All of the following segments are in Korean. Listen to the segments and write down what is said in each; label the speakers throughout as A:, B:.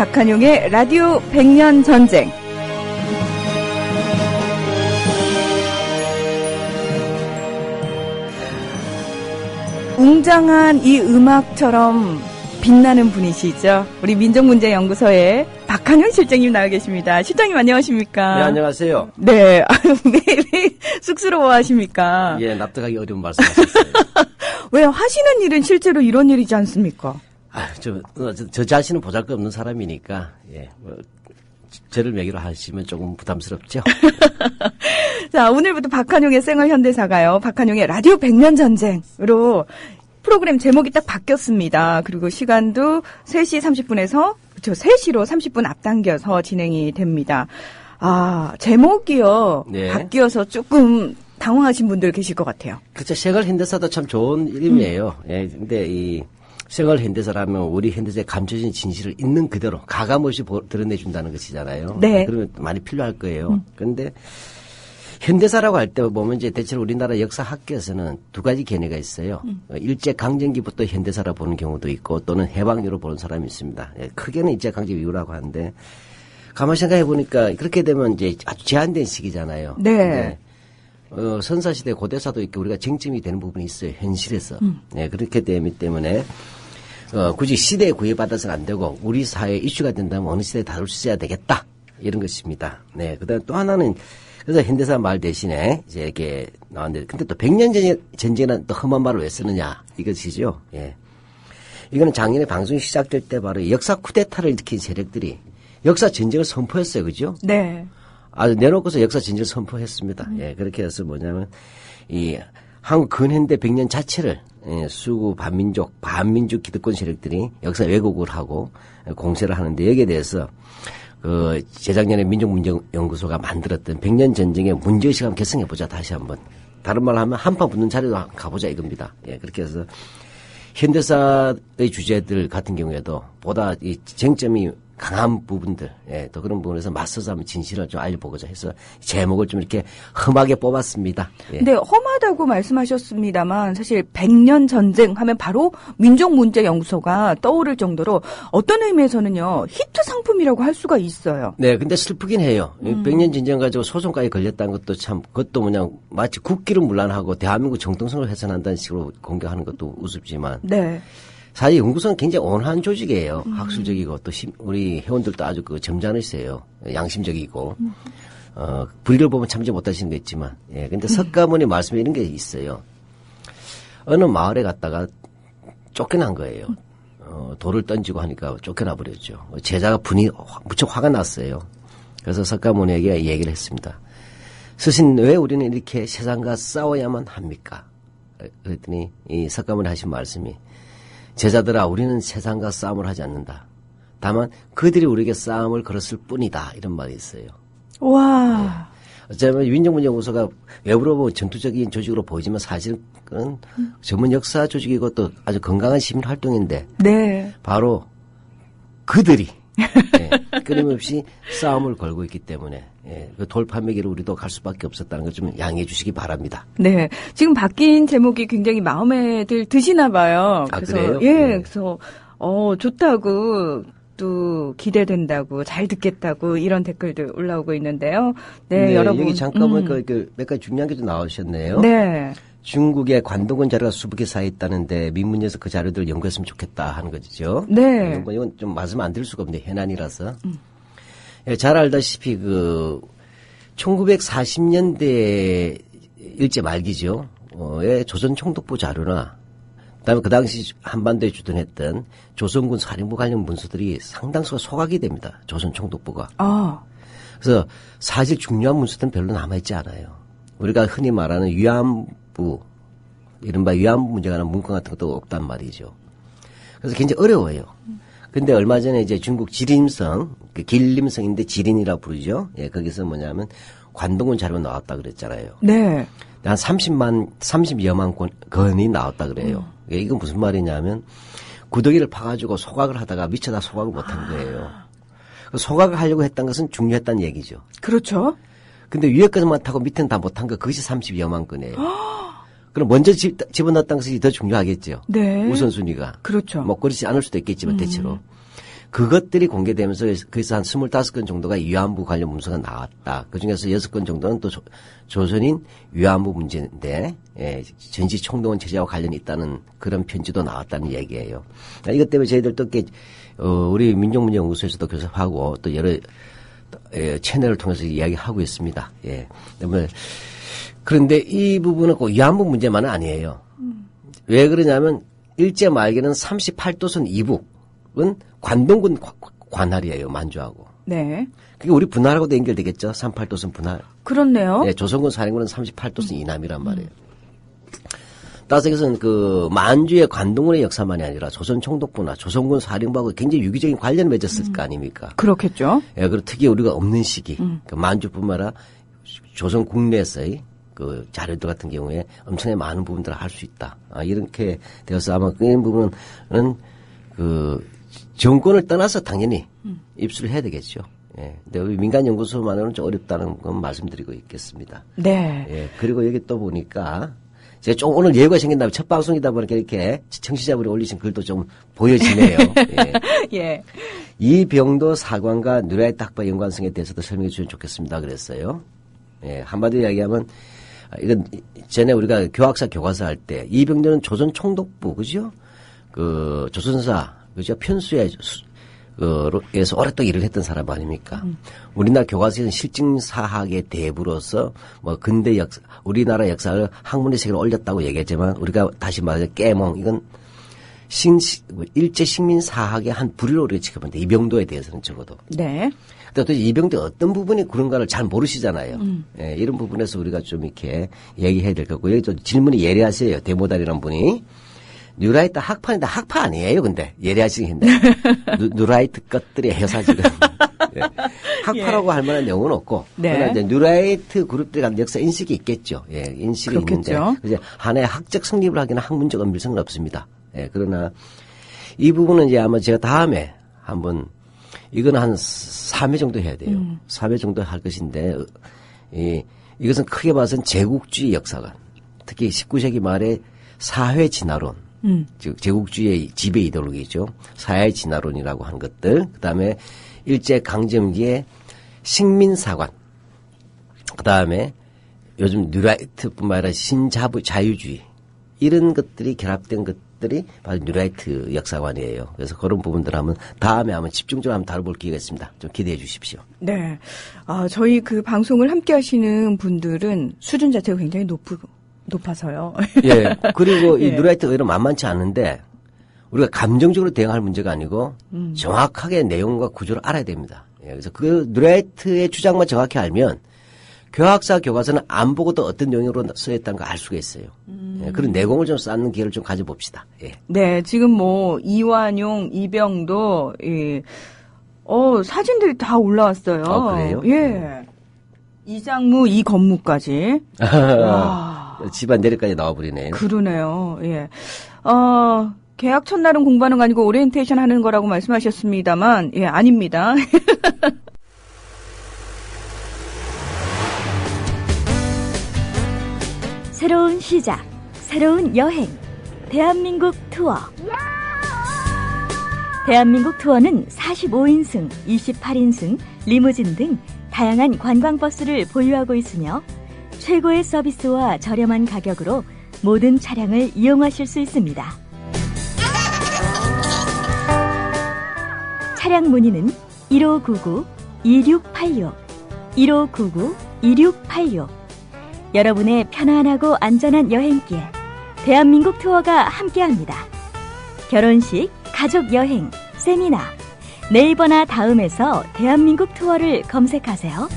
A: 박한용의 라디오 100년 전쟁. 웅장한 이 음악처럼 빛나는 분이시죠. 우리 민족문제연구소의 박한용 실장님 나와 계십니다. 실장님 안녕하십니까?
B: 네, 안녕하세요.
A: 네, 왜 쑥스러워하십니까?
B: 예, 납득하기 어려운 말씀하셨어요.
A: 왜 하시는 일은 실제로 이런 일이지 않습니까?
B: 저 자신은 보잘것없는 사람이니까 예, 저를 매기로 하시면 조금 부담스럽죠.
A: 자, 오늘부터 박한용의 생활 현대사가요. 박한용의 라디오 100년 전쟁으로 프로그램 제목이 딱 바뀌었습니다. 그리고 시간도 3시 30분에서 3시로 30분 앞당겨서 진행이 됩니다. 아, 제목이요.
B: 네.
A: 바뀌어서 조금 당황하신 분들 계실 것 같아요.
B: 그렇죠. 생활 현대사도 참 좋은 이름이에요. 예, 근데 이 생활 현대사라면 우리 현대사에 감춰진 진실을 있는 그대로 가감없이 드러내준다는 것이잖아요.
A: 네.
B: 그러면 많이 필요할 거예요. 그런데 현대사라고 할 때 보면 이제 대체로 우리나라 역사 학계에서는 두 가지 견해가 있어요. 일제 강점기부터 현대사라 보는 경우도 있고 또는 해방 이후로 보는 사람이 있습니다. 예, 크게는 일제 강점 이후라고 하는데 가만히 생각해 보니까 그렇게 되면 이제 아주 제한된 시기잖아요.
A: 네.
B: 선사시대 고대사도 이렇게 우리가 쟁점이 되는 부분이 있어요. 현실에서. 네, 그렇게 되기 때문에 굳이 시대에 구애받아서는 안 되고 우리 사회에 이슈가 된다면 어느 시대에 다룰 수 있어야 되겠다. 이런 것입니다. 네, 그다음에 또 하나는 그래서 현대사 말 대신에 이제 이렇게 나왔는데 근데 또 100년 전쟁이라는 또 험한 말을 왜 쓰느냐 이것이죠. 예. 이거는 작년에 방송이 시작될 때 바로 역사 쿠데타를 일으킨 세력들이 역사 전쟁을 선포했어요. 그죠?
A: 네.
B: 아주 내놓고서 역사 전쟁을 선포했습니다. 예, 그렇게 해서 뭐냐면 이 한국 근현대 100년 자체를 수구 반민족 기득권 세력들이 역사 왜곡을 하고 공세를 하는데 여기에 대해서 재작년에 민족문제연구소가 만들었던 100년 전쟁의 문제의식을 한번 개성해보자, 다시 한번. 다른 말로 하면 한판 붙는 자리로 가보자 이겁니다. 예, 그렇게 해서 현대사의 주제들 같은 경우에도 보다 이 쟁점이 강한 부분들, 예, 또 그런 부분에서 맞서서 한번 진실을 좀 알려보고자 해서 제목을 좀 이렇게 험하게 뽑았습니다. 예.
A: 근데 험하다고 말씀하셨습니다만 사실 100년 전쟁 하면 바로 민족문제연구소가 떠오를 정도로 어떤 의미에서는요 히트 상품이라고 할 수가 있어요.
B: 네, 근데 슬프긴 해요. 100년 전쟁 가지고 소송까지 걸렸다는 것도 참, 그것도 그냥 마치 국기를 문란하고 대한민국 정통성을 훼손한다는 식으로 공격하는 것도 우습지만.
A: 네.
B: 사실 연구소는 굉장히 온화한 조직이에요. 학술적이고 또 우리 회원들도 아주 점잖으세요. 양심적이고. 불의를 보면 참지 못하시는 게 있지만. 예. 근데 석가모니 말씀에 이런 게 있어요. 어느 마을에 갔다가 쫓겨난 거예요. 돌을 던지고 하니까 쫓겨나 버렸죠. 제자가 무척 화가 났어요. 그래서 석가모니에게 얘기를 했습니다. 스신, 왜 우리는 이렇게 세상과 싸워야만 합니까? 그랬더니 이 석가모니 하신 말씀이 제자들아, 우리는 세상과 싸움을 하지 않는다. 다만 그들이 우리에게 싸움을 걸었을 뿐이다. 이런 말이 있어요.
A: 와.
B: 네. 어쩌면 민족문제연구소가 외부로 보면 전투적인 조직으로 보이지만 사실은 전문 역사 조직이고 또 아주 건강한 시민 활동인데
A: 네.
B: 바로 그들이 예, 끊임없이 싸움을 걸고 있기 때문에 예, 그 돌파매기로 우리도 갈 수밖에 없었다는 걸 좀 양해해 주시기 바랍니다.
A: 네, 지금 바뀐 제목이 굉장히 마음에 드시나 봐요.
B: 그래서
A: 그래요?
B: 예,
A: 네. 그래서 좋다고 또 기대된다고 잘 듣겠다고 이런 댓글들 올라오고 있는데요. 네, 여러분
B: 여기 잠깐만 몇 가지 중요한 게 좀 나오셨네요.
A: 네.
B: 중국에 관동원 자료가 수북에 쌓여 있다는데 민문에서 그 자료들 연구했으면 좋겠다 하는 거죠.
A: 네.
B: 이건 좀 말씀 안 드릴 수가 없는데 해난이라서. 예, 잘 알다시피 1940년대 일제 말기죠. 조선 총독부 자료나 그다음에 그 당시 한반도에 주둔했던 조선군 사령부 관련 문서들이 상당수가 소각이 됩니다. 조선 총독부가. 그래서 사실 중요한 문서들은 별로 남아있지 않아요. 우리가 흔히 말하는 위안부, 이른바 위안부 문제가 하는 문건 같은 것도 없단 말이죠. 그래서 굉장히 어려워요. 근데 얼마 전에 이제 중국 지림성, 길림성인데 지린이라고 부르죠. 예, 거기서 뭐냐면 관동원 자료 나왔다 그랬잖아요.
A: 네.
B: 한 30여만 건이 나왔다 그래요. 이건 무슨 말이냐면 구더기를 파가지고 소각을 하다가 미쳐다 소각을 못한 거예요. 소각을 하려고 했던 것은 중요했다는 얘기죠.
A: 그렇죠.
B: 근데 위에 것만 타고 밑에는 다 못한 거, 그것이 30여만 건이에요. 그럼 먼저 집어넣었다는 것이 더 중요하겠죠.
A: 네.
B: 우선순위가.
A: 그렇죠.
B: 뭐 그렇지 않을 수도 있겠지만 대체로. 그것들이 공개되면서 거기서 한 25건 정도가 위안부 관련 문서가 나왔다. 그중에서 6건 정도는 또 조선인 위안부 문제인데 전시 총동원 체제와 관련이 있다는 그런 편지도 나왔다는 얘기예요. 이것 때문에 저희들 또 우리 민족문제연구소에서도 교섭하고 또 여러 채널을 통해서 이야기하고 있습니다. 예. 그런데 이 부분은 꼭 위안부 문제만은 아니에요. 왜 그러냐면 일제 말기는 38도선 이북은 관동군 관할이에요. 만주하고.
A: 네.
B: 그게 우리 분할하고도 연결되겠죠. 38도선 분할.
A: 그렇네요.
B: 네, 조선군 사령부는 38도선 이남이란 말이에요. 따라서 이것은 만주의 관동군의 역사만이 아니라 조선 총독부나 조선군 사령부하고 굉장히 유기적인 관련을 맺었을 거 아닙니까?
A: 그렇겠죠.
B: 예, 그리고 특히 우리가 없는 시기, 만주뿐만 아니라 조선 국내에서의 자료들 같은 경우에 엄청나게 많은 부분들을 할 수 있다. 이렇게 되어서 아마 그런 부분은 정권을 떠나서 당연히 입수를 해야 되겠죠. 예. 근데 우리 민간연구소만으로는 좀 어렵다는 건 말씀드리고 있겠습니다.
A: 네.
B: 예. 그리고 여기 또 보니까 제가 좀 오늘 예고가 생긴다면 첫 방송이다 보니까 이렇게 청취자분이 올리신 글도 좀 보여지네요. 예.
A: 예.
B: 이병도 사관과 누라이트 학파 연관성에 대해서도 설명해 주시면 좋겠습니다. 그랬어요. 예. 한마디로 이야기하면 이건 전에 우리가 교학사 교과서 할 때 이병도는 조선 총독부 그죠? 조선사 그죠? 편수에 에서 오랫동안 일을 했던 사람 아닙니까? 우리나라 교과서에서는 실증사학의 대부로서 근대 역사, 우리나라 역사를 학문의 세계로 올렸다고 얘기했지만 우리가 다시 말해서 깨몽 이건 일제 식민사학의 한 부류로 우리가 지켜봤는데 이병도에 대해서는 적어도.
A: 네.
B: 근데 또 이병도 어떤 부분이 그런가를 잘 모르시잖아요. 예, 이런 부분에서 우리가 좀 이렇게 얘기해야 될 거고 여기 또 질문이 예리하세요. 데모달이라는 분이. 뉴라이트 학파인데 학파 아니에요, 근데. 예리하시겠네. 뉴라이트 것들이 해서 지금. 예. 학파라고 할 만한 내용은 없고.
A: 네.
B: 그러나 이제 뉴라이트 그룹들이 갖는 역사 인식이 있겠죠. 예, 인식이
A: 그렇겠죠.
B: 있는데. 이제 하나의 학적 성립을 하기는 학문적 엄밀성은 없습니다. 예, 그러나 이 부분은 이제 아마 제가 다음에 한번 이건 한 3회 정도 해야 돼요. 3회 정도 할 것인데, 이것은 크게 봐서는 제국주의 역사관. 특히 19세기 말에 사회 진화론. 즉 제국주의의 지배 이데올로기죠. 사회 진화론이라고 하는 것들. 그다음에 일제 강점기의 식민사관. 그다음에 요즘 뉴라이트뿐만 아니라 신자유주의 이런 것들이 결합된 것들이 바로 뉴라이트 역사관이에요. 그래서 그런 부분들 한번 다음에 한번 집중적으로 한번 다뤄볼 기회가 있습니다. 좀 기대해 주십시오.
A: 네. 저희 그 방송을 함께 하시는 분들은 수준 자체가 굉장히 높아서요.
B: 예. 그리고 이
A: 예.
B: 뉴라이트 의외로 만만치 않은데 우리가 감정적으로 대응할 문제가 아니고 정확하게 내용과 구조를 알아야 됩니다. 예. 그래서 그 뉴라이트의 주장만 정확히 알면 교학사 교과서는 안 보고도 어떤 내용으로 쓰였다는 걸 알 수가 있어요. 예. 그런 내공을 좀 쌓는 기회를 좀 가져봅시다. 예.
A: 네. 지금 이완용, 이병도, 사진들이 다 올라왔어요.
B: 그래요?
A: 예. 이장무, 이건무까지. 와.
B: 집안 내려까지 나와버리네요.
A: 그러네요. 예. 계약 첫날은 공부하는 거 아니고 오리엔테이션 하는 거라고 말씀하셨습니다만, 예, 아닙니다.
C: 새로운 시작, 새로운 여행, 대한민국 투어. 대한민국 투어는 45인승, 28인승, 리무진 등 다양한 관광버스를 보유하고 있으며 최고의 서비스와 저렴한 가격으로 모든 차량을 이용하실 수 있습니다. 차량 문의는 1599-2686, 1599-2686. 여러분의 편안하고 안전한 여행길, 대한민국 투어가 함께합니다. 결혼식, 가족 여행, 세미나, 네이버나 다음에서 대한민국 투어를 검색하세요.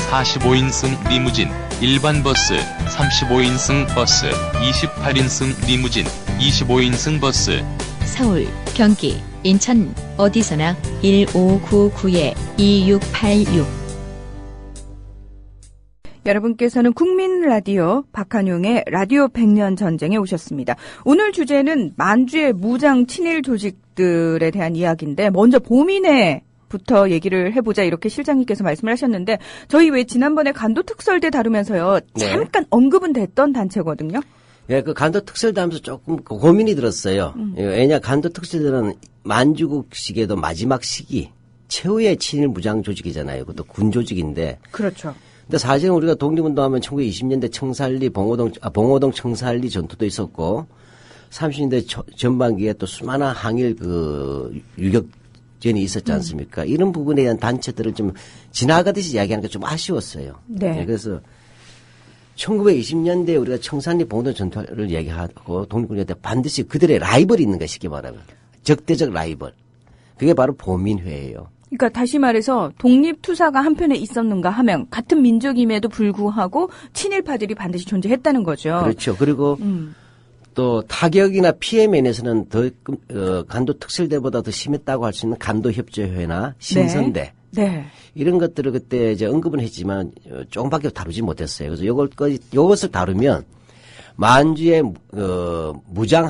D: 45인승 리무진, 일반 버스, 35인승 버스, 28인승 리무진, 25인승 버스.
E: 서울, 경기, 인천 어디서나 1599-2686.
A: 여러분께서는 국민 라디오 박한용의 라디오 100년 전쟁에 오셨습니다. 오늘 주제는 만주의 무장 친일 조직들에 대한 이야기인데 먼저 봄이네부터 얘기를 해보자 이렇게 실장님께서 말씀을 하셨는데 저희 왜 지난번에 간도 특설대 다루면서요.
B: 네.
A: 잠깐 언급은 됐던 단체거든요.
B: 예, 그 간도 특설도 하면서 조금 고민이 들었어요. 왜냐, 간도 특설들은 만주국식에도 마지막 시기, 최후의 친일 무장 조직이잖아요. 그것도 군 조직인데.
A: 그렇죠.
B: 근데 사실은 우리가 독립운동하면 1920년대 청살리, 봉오동 청살리 전투도 있었고, 30년대 전반기에 또 수많은 항일 유격전이 있었지 않습니까? 이런 부분에 대한 단체들을 좀 지나가듯이 이야기하는 게 좀 아쉬웠어요.
A: 네.
B: 그래서 1920년대에 우리가 청산리 봉오동 전투를 얘기하고 독립군에 대 반드시 그들의 라이벌이 있는 거예요. 쉽게 말하면. 적대적 라이벌. 그게 바로 보민회예요.
A: 그러니까 다시 말해서 독립투사가 한편에 있었는가 하면 같은 민족임에도 불구하고 친일파들이 반드시 존재했다는 거죠.
B: 그렇죠. 그리고 또 타격이나 피해 면에서는 더 간도 특설대보다 더 심했다고 할 수 있는 간도협조회나 신선대.
A: 네.
B: 이런 것들을 그때 이제 언급은 했지만 조금밖에 다루지 못했어요. 그래서 요것을 다루면 만주의 무장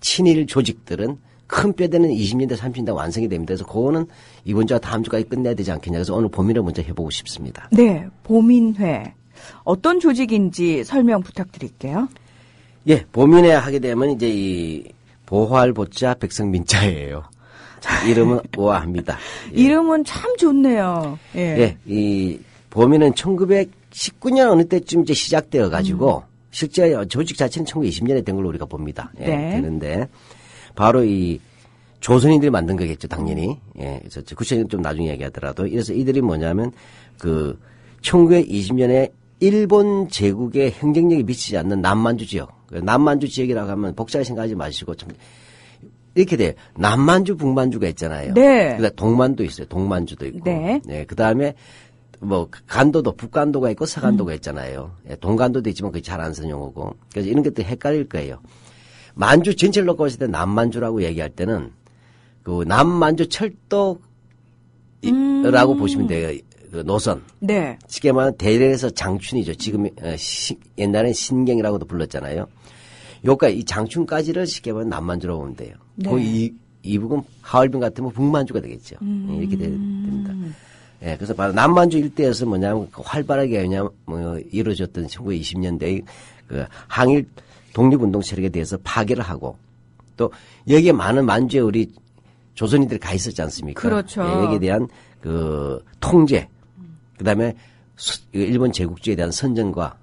B: 친일 조직들은 큰 뼈대는 20년대 30년대 완성이 됩니다. 그래서 그거는 이번 주와 다음 주까지 끝내야 되지 않겠냐. 그래서 오늘 보민회 먼저 해보고 싶습니다.
A: 네. 보민회. 어떤 조직인지 설명 부탁드릴게요.
B: 예, 보민회 하게 되면 이제 이 보활보자 백성민자예요. 자, 이름은 우아합니다. 예.
A: 이름은 참 좋네요. 예.
B: 예, 이 보민은 1919년 어느 때쯤 이제 시작되어 가지고 실제 조직 자체는 1920년에 된 걸로 우리가 봅니다. 예,
A: 네.
B: 되는데 바로 이 조선인들이 만든 거겠죠, 당연히. 예, 그래서 구체적으로 좀 나중에 얘기하더라도. 그래서 이들이 뭐냐면 그 1920년에 일본 제국의 행정력이 미치지 않는 남만주 지역. 남만주 지역이라고 하면 복잡하게 생각하지 마시고 좀 이렇게 돼요. 남만주, 북만주가 있잖아요.
A: 네.
B: 그다음 동만도 있어요. 동만주도 있고.
A: 네.
B: 그다음에 뭐 간도도 북간도가 있고 서간도가 있잖아요. 예, 동간도도 있지만 그게 잘 안 쓰는 용어고. 그래서 이런 것도 헷갈릴 거예요. 만주 전체를 놓고 봤을 때 남만주라고 얘기할 때는 그 남만주 철도라고 보시면 돼요. 그 노선.
A: 네.
B: 쉽게 말하면 대련에서 장춘이죠. 지금 옛날엔 신경이라고도 불렀잖아요. 여기까지 이 장춘까지를 쉽게 말하면 남만주라고 보면 돼요.
A: 네.
B: 그 이 부분 하얼빈 같으면 북만주가 되겠죠. 이렇게 됩니다. 예, 그래서 바로 남만주 일대에서 뭐냐면 활발하게 그냥 이루어졌던 1920년대의 그 항일 독립운동 세력에 대해서 파괴를 하고 또 여기에 많은 만주에 우리 조선인들이 가 있었지 않습니까?
A: 그렇죠.
B: 예, 여기에 대한 그 통제, 그다음에 일본 제국주의에 대한 선전과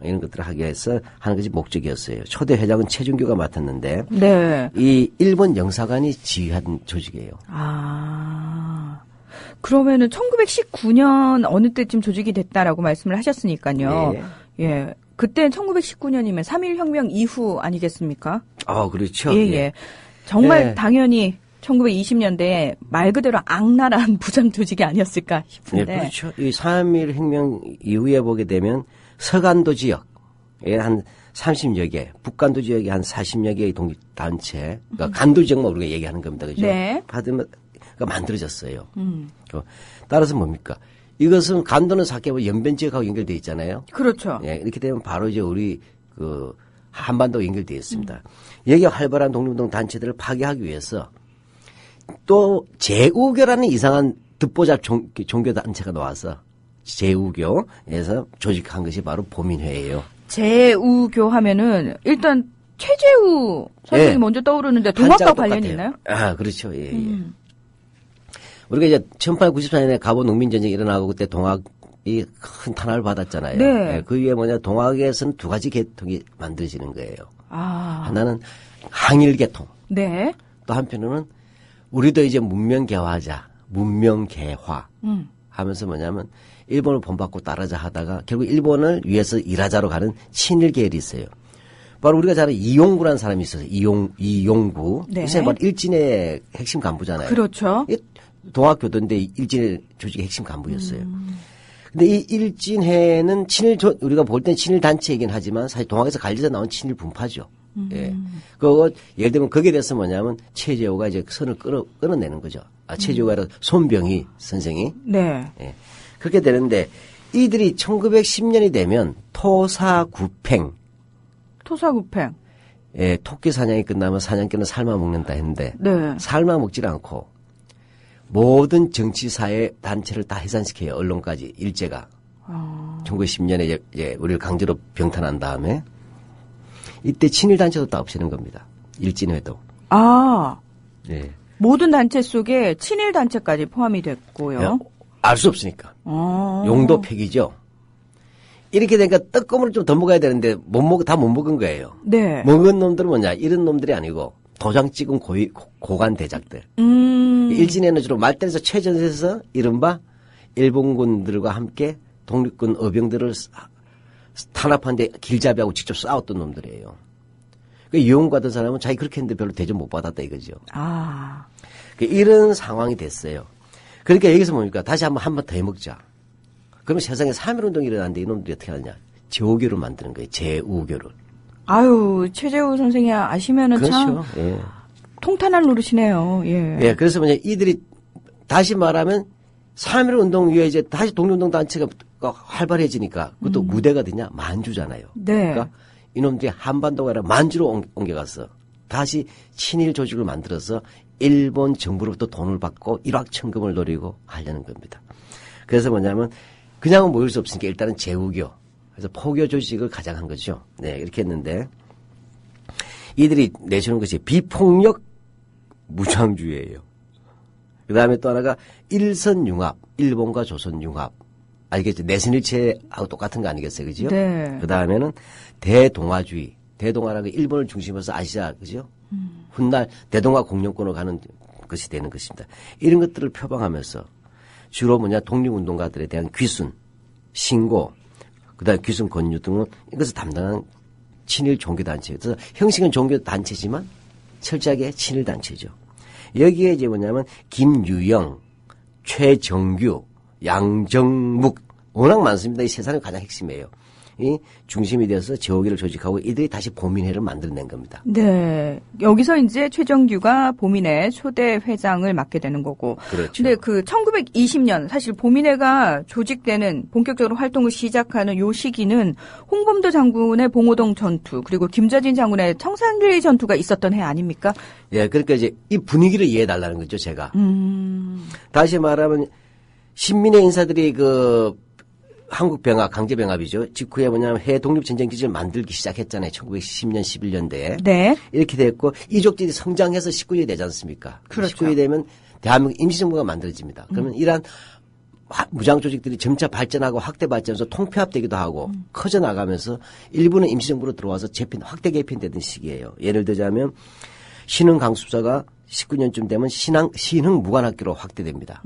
B: 이런 것들을 하기 위해서 하는 것이 목적이었어요. 초대 회장은 최준규가 맡았는데
A: 네.
B: 이 일본 영사관이 지휘한 조직이에요.
A: 아. 그러면은 1919년 어느 때쯤 조직이 됐다라고 말씀을 하셨으니까요.
B: 네.
A: 예. 그때 1919년이면 3.1혁명 이후 아니겠습니까?
B: 그렇죠.
A: 예. 정말
B: 예.
A: 당연히 1920년대에 말 그대로 악랄한 부장 조직이 아니었을까 싶은데.
B: 네, 그렇죠. 이 3.1 혁명 이후에 보게 되면 서간도 지역에 한 30여 개, 북간도 지역에 한 40여 개의 독립단체, 그러니까 간도 지역만 우리가 얘기하는 겁니다. 그죠?
A: 네.
B: 받으면 만들어졌어요. 따라서 뭡니까? 이것은 간도는 사케와 연변 지역하고 연결되어 있잖아요.
A: 그렇죠.
B: 예, 이렇게 되면 바로 이제 우리 그 한반도가 연결되어 있습니다. 여기 활발한 독립운동 단체들을 파괴하기 위해서 또 제우교라는 이상한 듣보잡 종교 단체가 나와서 제우교에서 조직한 것이 바로 보민회예요.
A: 제우교 하면은 일단 최재우 선생이
B: 예.
A: 먼저 떠오르는데 동학과
B: 한자가
A: 관련이
B: 똑같아요.
A: 있나요?
B: 그렇죠. 예, 예. 우리가 이제 1894년에 갑오 농민전쟁이 일어나고 그때 동학이 큰 탄압을 받았잖아요.
A: 네.
B: 예, 그 이후에 뭐냐 동학에서는 두 가지 계통이 만들어지는 거예요. 하나는 항일계통.
A: 네.
B: 또 한편으로는 우리도 이제 문명개화하자, 문명개화 하면서 뭐냐면 일본을 본받고 따르자 하다가 결국 일본을 위해서 일하자로 가는 친일 계열이 있어요. 바로 우리가 잘 아는 이용구라는 사람이 있어요. 이용구.
A: 네.
B: 이 사람이 바로 일진의 핵심 간부잖아요.
A: 그렇죠.
B: 동학교도인데 일진의 조직의 핵심 간부였어요. 근데 이 일진회는 우리가 볼 땐 친일 단체이긴 하지만 사실 동학에서 갈려서 나온 친일 분파죠. 예. 그거, 예를 들면 거기에 대해서 뭐냐면 최재호가 이제 선을 끊어내는 거죠. 최재호가 아니라 손병희 선생이.
A: 네.
B: 예. 그렇게 되는데 이들이 1910년이 되면 토사구팽.
A: 토사구팽.
B: 예, 토끼 사냥이 끝나면 사냥개는 삶아 먹는다 했는데.
A: 네.
B: 삶아 먹질 않고 모든 정치사회 단체를 다 해산시켜요. 언론까지 일제가. 1910년에 이제 우리를 강제로 병탄한 다음에 이때 친일단체도 다 없애는 겁니다. 일진회도.
A: 아,
B: 예.
A: 모든 단체 속에 친일 단체까지 포함이 됐고요.
B: 알 수 없으니까. 용도 폐기죠. 이렇게 되니까 떡고물을 좀 더 먹어야 되는데 다 못 먹은 거예요.
A: 네.
B: 먹은 놈들은 뭐냐? 이런 놈들이 아니고 도장 찍은 고관 대작들. 일진에는 주로 말단에서 최전선에서 이른바 일본군들과 함께 독립군 어병들을 탄압하는데 길잡이하고 직접 싸웠던 놈들이에요. 그 이용 받은 사람은 자기 그렇게 했는데 별로 대접 못 받았다 이거죠.
A: 아.
B: 이런 상황이 됐어요. 그러니까 여기서 뭡니까? 다시 한 번 더 해먹자. 그러면 세상에 3.1운동이 일어났는데 이놈들이 어떻게 하느냐. 제우교를 만드는 거예요. 제우교를.
A: 아유, 최재우 선생이 아시면은
B: 그렇죠.
A: 참
B: 예.
A: 통탄할 노릇이네요. 예.
B: 예, 그래서 뭐냐. 이들이 다시 말하면 3.1운동 위에 이제 다시 독립운동 단체가 활발해지니까 그것도 무대가 되냐? 만주잖아요.
A: 네.
B: 그러니까 이놈들이 한반도가 아니라 만주로 옮겨가서 다시 친일 조직을 만들어서 일본 정부로부터 돈을 받고 일확천금을 노리고 하려는 겁니다. 그래서 뭐냐면 그냥은 모일 수 없으니까 일단은 제우교, 그래서 포교 조직을 가장한 거죠. 네, 이렇게 했는데 이들이 내세우는 것이 비폭력 무장주의예요. 그 다음에 또 하나가 일선융합, 일본과 조선융합. 알겠죠? 내선일체하고 똑같은 거 아니겠어요? 그죠?
A: 네.
B: 그 다음에는 대동아주의. 대동아라는 게 일본을 중심으로 해서 아시아, 그죠? 훗날 대동아 공영권으로 가는 것이 되는 것입니다. 이런 것들을 표방하면서 주로 뭐냐, 독립운동가들에 대한 귀순, 신고, 그 다음에 귀순 권유 등은 이것을 담당한 친일 종교단체. 그래서 형식은 종교단체지만 철저하게 친일단체죠. 여기에 이제 뭐냐면 김유영, 최정규, 양정묵 워낙 많습니다. 이 세 사람이 가장 핵심이에요. 이 중심이 되어서 제오기를 조직하고 이들이 다시 보민회를 만들어낸 겁니다.
A: 네. 여기서 이제 최정규가 보민회 초대 회장을 맡게 되는 거고.
B: 그렇죠.
A: 근데 그 1920년 사실 보민회가 조직되는 본격적으로 활동을 시작하는 요 시기는 홍범도 장군의 봉오동 전투 그리고 김좌진 장군의 청산리 전투가 있었던 해 아닙니까?
B: 예, 그러니까 이제 이 분위기를 이해해달라는 거죠, 제가. 다시 말하면 신민의 인사들이 한국 병합, 강제 병합이죠. 직후에 뭐냐면 해 독립전쟁 기지를 만들기 시작했잖아요. 1910년, 11년대에.
A: 네.
B: 이렇게 됐고, 이족들이 성장해서 19이 되지 않습니까?
A: 그렇죠.
B: 19이 되면 대한민국 임시정부가 만들어집니다. 그러면 이러한 무장 조직들이 점차 발전하고 확대 발전해서 통폐합되기도 하고 커져나가면서 일부는 임시정부로 들어와서 확대 개편되던 시기예요. 예를 들자면 신흥 강습사가 19년쯤 되면 신흥 무관학교로 확대됩니다.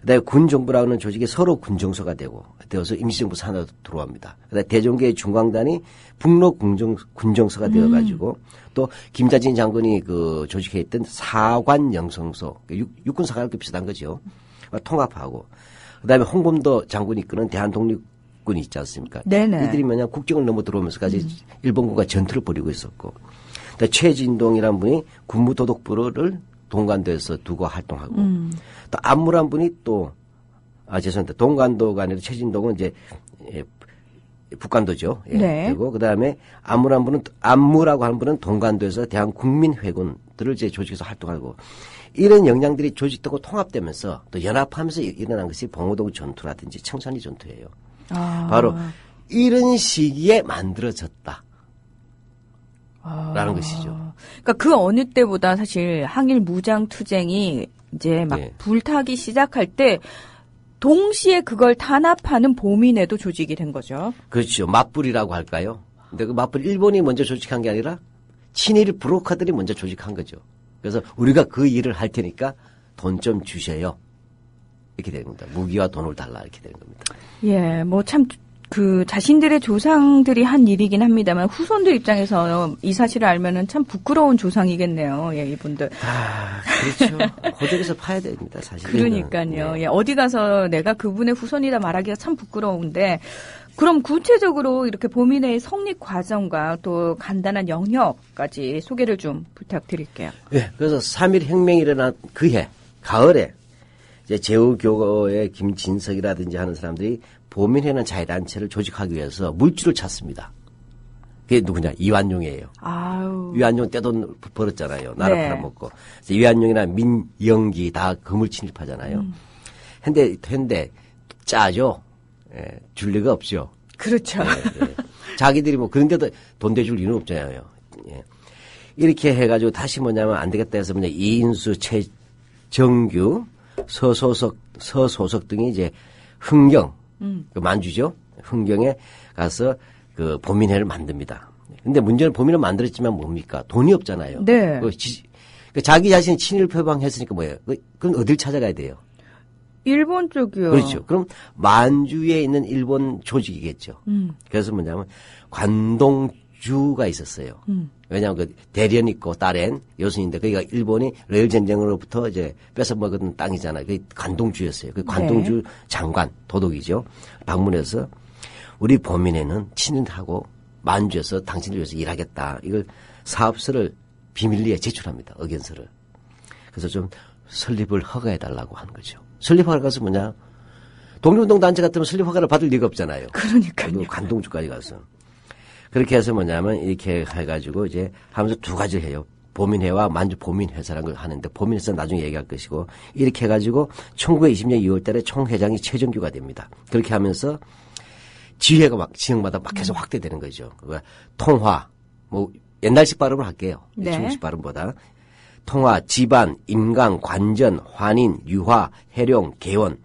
B: 그다음에 군정부라는 조직이 서로 군정서가 되어서 임시정부 산하로 들어옵니다. 그다음에 대종교의 중광단이 북로 군정서가 되어가지고 또 김좌진 장군이 조직해있던 사관영성소, 육군 사관학교 비슷한 거죠. 통합하고 그다음에 홍범도 장군이 이끄는 대한독립군이 있지 않습니까?
A: 네네.
B: 이들이 뭐냐 국경을 넘어 들어오면서까지 일본군과 전투를 벌이고 있었고, 최진동이라는 분이 군무도덕부를 동관도에서 두고 활동하고, 또 안무란 분이 죄송합니다. 동관도가 아니라 최진동은 이제 북관도죠. 예,
A: 네.
B: 그리고 그 다음에 안무라고 하는 분은 동관도에서 대한국민회군들을 이제 조직해서 활동하고, 이런 역량들이 조직되고 통합되면서 또 연합하면서 일어난 것이 봉오동 전투라든지 청산리 전투예요. 바로 이런 시기에 만들어졌다. 라는 것이죠.
A: 그러니까 그 어느 때보다 사실 항일 무장 투쟁이 이제 막
B: 네.
A: 불타기 시작할 때 동시에 그걸 탄압하는 보민회도 조직이 된 거죠.
B: 그렇죠. 맞불이라고 할까요? 근데 그 맞불 일본이 먼저 조직한 게 아니라 친일 브로커들이 먼저 조직한 거죠. 그래서 우리가 그 일을 할 테니까 돈 좀 주셔요. 이렇게 되는 겁니다. 무기와 돈을 달라 이렇게 되는 겁니다.
A: 예, 뭐 참 자신들의 조상들이 한 일이긴 합니다만 후손들 입장에서 이 사실을 알면은 참 부끄러운 조상이겠네요. 예, 이분들.
B: 그렇죠. 호적에서 파야 됩니다, 사실.
A: 그러니까요.
B: 네.
A: 예, 어디 가서 내가 그분의 후손이다 말하기가 참 부끄러운데, 그럼 구체적으로 이렇게 보민회의 성립 과정과 또 간단한 영역까지 소개를 좀 부탁드릴게요.
B: 네, 그래서 3.1 혁명이 일어난 그 해, 가을에, 이제 제후교의 김진석이라든지 하는 사람들이 보민회라는 자유단체를 조직하기 위해서 물줄을 찾습니다. 그게 누구냐? 이완용이에요.
A: 아우.
B: 이완용 떼돈 벌었잖아요. 나라
A: 네.
B: 팔아먹고. 이완용이나 민영기 다 금을 침입하잖아요. 근데 짜죠. 예, 줄 리가 없죠.
A: 그렇죠.
B: 예, 예. 자기들이 뭐 그런데도 돈 대줄 이유는 없잖아요. 예. 이렇게 해가지고 다시 뭐냐면 안 되겠다 해서 뭐냐 이인수, 최정규, 서소석 등이 이제 흥경, 그 만주죠. 흥경에 가서 그 보민회를 만듭니다. 근데 문제는 보민을 만들었지만 뭡니까? 돈이 없잖아요.
A: 네.
B: 자기 자신이 친일 표방했으니까 뭐예요? 그럼 어딜 찾아가야 돼요?
A: 일본 쪽이요.
B: 그렇죠. 그럼 만주에 있는 일본 조직이겠죠. 그래서 뭐냐면 관동주가 있었어요. 왜냐하면 그 대련 있고 딸엔 여순인데 거기가 일본이 러일 전쟁으로부터 이제 뺏어먹은 땅이잖아요. 그게 관동주였어요. 그 관동주
A: 네.
B: 장관 도독이죠. 방문해서 우리 보민회는 친일하고 만주에서 당신을 위해서 일하겠다. 이걸 사업서를 비밀리에 제출합니다. 의견서를. 그래서 좀 설립을 허가해달라고 하는 거죠. 설립 허가를 가서 뭐냐. 독립운동 단체 같으면 설립 허가를 받을 리가 없잖아요.
A: 그러니까요.
B: 관동주까지 가서. 그렇게 해서 뭐냐면 이렇게 해가지고 이제 하면서 두 가지를 해요. 보민회와 만주 보민회사라는 걸 하는데 보민회사 나중에 얘기할 것이고 이렇게 해가지고 1920년 2월 달에 총회장이 최정규가 됩니다. 그렇게 하면서 지회가 막 지역마다 막 계속 확대되는 거죠. 그러니까 통화, 뭐 옛날식 발음을 할게요.
A: 네.
B: 중국식 발음보다. 통화, 지반, 임강, 관전, 환인, 유화, 해룡, 개원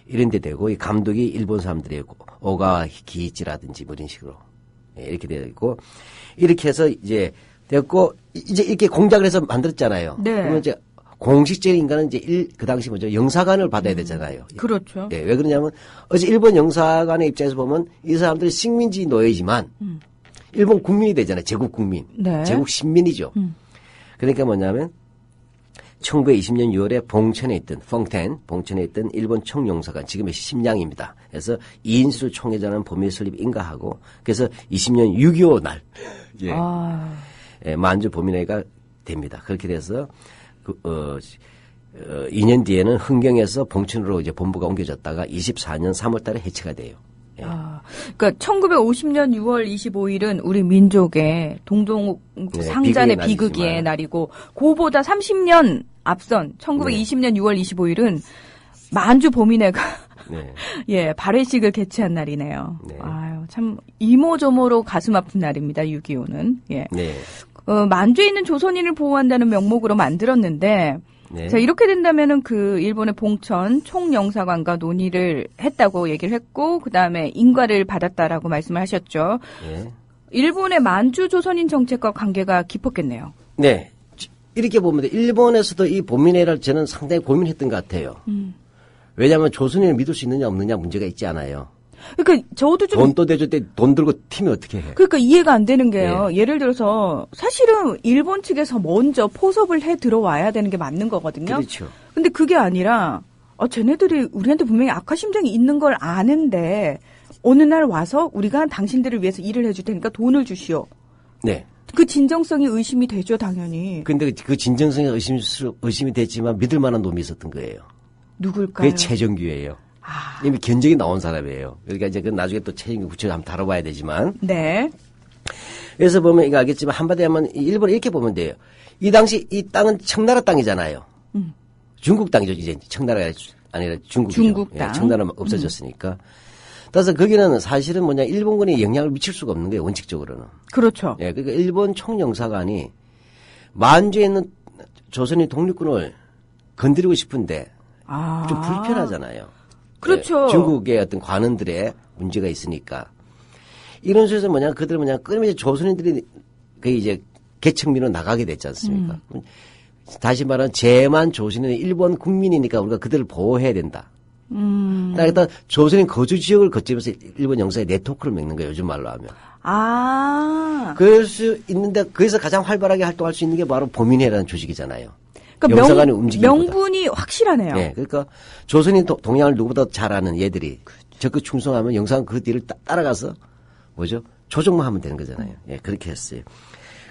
B: 이런 데 되고 이 감독이 일본 사람들이고 오가와 기이치라든지 뭐 이런 식으로 이렇게 되고 이렇게 해서 이제 됐고 이제 이렇게 공작을 해서 만들었잖아요.
A: 네.
B: 그러면 이제 공식적인 인간은 이제 그 당시 뭐죠? 영사관을 받아야 되잖아요.
A: 그렇죠.
B: 예, 왜 그러냐면 어제 일본 영사관의 입장에서 보면 이 사람들이 식민지 노예지만 일본 국민이 되잖아요. 제국 국민.
A: 네.
B: 제국 신민이죠. 그러니까 뭐냐면 1920년 6월에 봉천에 있던 봉천에 있던 일본 총영사관 지금의 심양입니다. 그래서 이인수 총회장은 보민회 설립 인가하고 그래서 20년 6.25 날 예. 예, 만주 보민회가 됩니다. 그렇게 돼서 2년 뒤에는 흥경에서 봉천으로 이제 본부가 옮겨졌다가 24년 3월달에 해체가 돼요. 예.
A: 그러니까 1950년 6월 25일은 우리 민족의 동종 상잔의 비극의 날이고 그보다 30년 앞선 1920년 6월 25일은 만주 보민회가
B: 네.
A: 예, 발회식을 개최한 날이네요.
B: 네.
A: 아유, 참 이모저모로 가슴 아픈 날입니다. 6.25는. 예.
B: 네.
A: 만주에 있는 조선인을 보호한다는 명목으로 만들었는데
B: 네.
A: 자, 이렇게 된다면은 그 일본의 봉천 총영사관과 논의를 했다고 얘기를 했고 그다음에 인가를 받았다라고 말씀을 하셨죠.
B: 네.
A: 일본의 만주 조선인 정책과 관계가 깊었겠네요.
B: 네. 이렇게 보면 일본에서도 이 보민회를 저는 상당히 고민했던 것 같아요. 왜냐하면 조선인을 믿을 수 있느냐 없느냐 문제가 있지 않아요.
A: 그러니까 저도 좀
B: 돈 또 대줄 때 돈 들고 튀면 어떻게 해?
A: 그러니까 이해가 안 되는 게요.
B: 네.
A: 예를 들어서 사실은 일본 측에서 먼저 포섭을 해 들어와야 되는 게 맞는 거거든요.
B: 그렇죠.
A: 근데 그게 아니라 쟤네들이 우리한테 분명히 악화심정이 있는 걸 아는데 어느 날 와서 우리가 당신들을 위해서 일을 해줄 테니까 돈을 주시오.
B: 네.
A: 그 진정성이 의심이 되죠, 당연히.
B: 근데 그 진정성이 의심이 됐지만 믿을 만한 놈이 있었던 거예요.
A: 누굴까요?
B: 그게 최정규예요. 이미 견적이 나온 사람이에요. 그러니까 이제 그 나중에 또 최정규 구체적으로 한번 다뤄봐야 되지만.
A: 네.
B: 그래서 보면 이거 알겠지만 한마디 하면 일본은 이렇게 보면 돼요. 이 당시 이 땅은 청나라 땅이잖아요. 중국 땅이죠. 이제 청나라가 아니라 중국이죠.
A: 중국 땅.
B: 예, 청나라가 없어졌으니까. 따라서 거기는 사실은 뭐냐 일본군이 영향을 미칠 수가 없는 거예요. 원칙적으로는.
A: 그렇죠.
B: 예, 그러니까 일본 총영사관이 만주에 있는 조선인 독립군을 건드리고 싶은데 좀 불편하잖아요.
A: 그렇죠.
B: 예, 중국의 어떤 관원들의 문제가 있으니까 이런 속에서 뭐냐 그들 뭐냐 끊임없이 조선인들이 그 이제 개척민으로 나가게 됐지 않습니까? 다시 말하면 제만 조선인은 일본 국민이니까 우리가 그들을 보호해야 된다. 일단 조선인 거주 지역을 거치면서 일본 영사의 네트워크를 맺는 거예요. 요즘 말로 하면. 그럴 수 있는데 거기서 가장 활발하게 활동할 수 있는 게 바로 보민회라는 조직이잖아요.
A: 그러니까
B: 영사관이 움직이는
A: 명분이 확실하네요.
B: 네, 그러니까 조선인 동향을 누구보다 잘 아는 얘들이 적극 충성하면 영사관 그 뒤를 따라가서 뭐죠? 조정만 하면 되는 거잖아요. 예, 그렇게 했어요.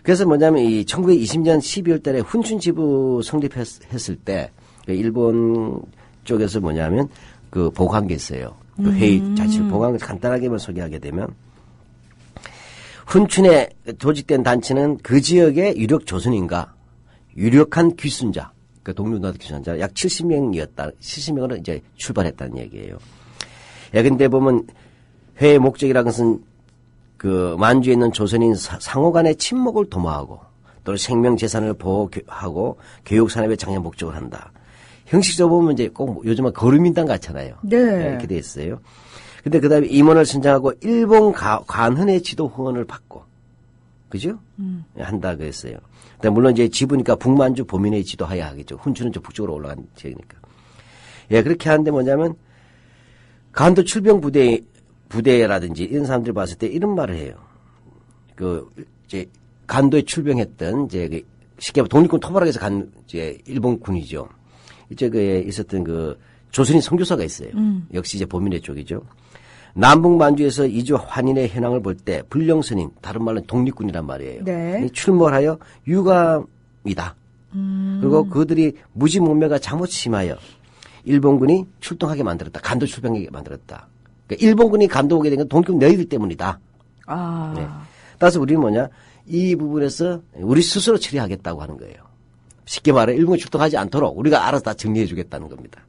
B: 그래서 뭐냐면 이 1920년 12월 달에 훈춘 지부 성립했을 때 일본 쪽에서 뭐냐면 그 보고한 게 있어요. 그 회의 자체를 보고한 걸 간단하게만 소개하게 되면 훈춘에 조직된 단체는 그 지역의 유력 조선인과 유력한 귀순자, 그 독립운동 귀순자 약 70명이었다. 70명으로 이제 출발했다는 얘기예요. 예, 근데 보면 회의 목적이라는 것은 그 만주에 있는 조선인 상호 간의 친목을 도모하고 또 생명 재산을 보호하고 교육 산업에 장려 목적을 한다. 형식적으로 보면 이제 꼭 요즘은 거루민당 같잖아요.
A: 네.
B: 이렇게 돼 있어요. 근데 그다음에 임원을 선정하고 일본 관헌의 지도 후원을 받고, 그죠? 한다 그랬어요. 근데 물론 이제 지부니까 북만주 보민의 지도하에 하겠죠. 훈주는 저 북쪽으로 올라간 지역이니까. 예, 그렇게 하는데 뭐냐면 간도 출병 부대라든지 이런 사람들 봤을 때 이런 말을 해요. 그 이제 간도에 출병했던 이제 쉽게 말해 독립군 토벌하기에서 간 이제 일본 군이죠. 이제 그에 있었던 그 조선인 선교사가 있어요. 역시 이제 보민의 쪽이죠. 남북 만주에서 이주 환인의 현황을 볼 때 불령선인, 다른 말로 독립군이란 말이에요.
A: 네.
B: 출몰하여 유감이다. 그리고 그들이 무지몽매가 잘못 심하여 일본군이 출동하게 만들었다. 간도 출병하게 만들었다. 그러니까 일본군이 간도 오게 된 건 독립군 너희들 때문이다.
A: 아.
B: 네. 따라서 우리는 뭐냐, 이 부분에서 우리 스스로 처리하겠다고 하는 거예요. 쉽게 말해 일본이 출동하지 않도록 우리가 알아서 다 정리해 주겠다는 겁니다.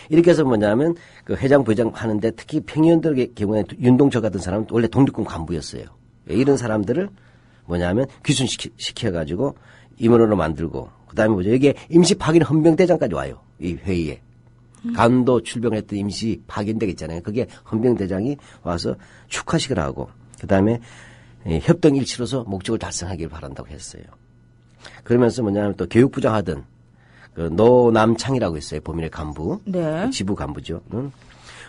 B: 이렇게 해서 뭐냐면 그 회장 부회장 하는데 특히 평의원들의 경우에 윤동철 같은 사람은 원래 독립군 간부였어요. 이런 사람들을 뭐냐면 귀순시켜가지고 임원으로 만들고 그다음에 뭐죠, 여기에 임시 파견 헌병대장까지 와요. 이 회의에. 간도 출병했던 임시 파견대가 있잖아요. 그게 헌병대장이 와서 축하식을 하고 그다음에 협동일치로서 목적을 달성하길 바란다고 했어요. 그러면서 뭐냐면 또 교육부장 하던 그 노남창이라고 있어요. 보민의 간부.
A: 네.
B: 지부 간부죠.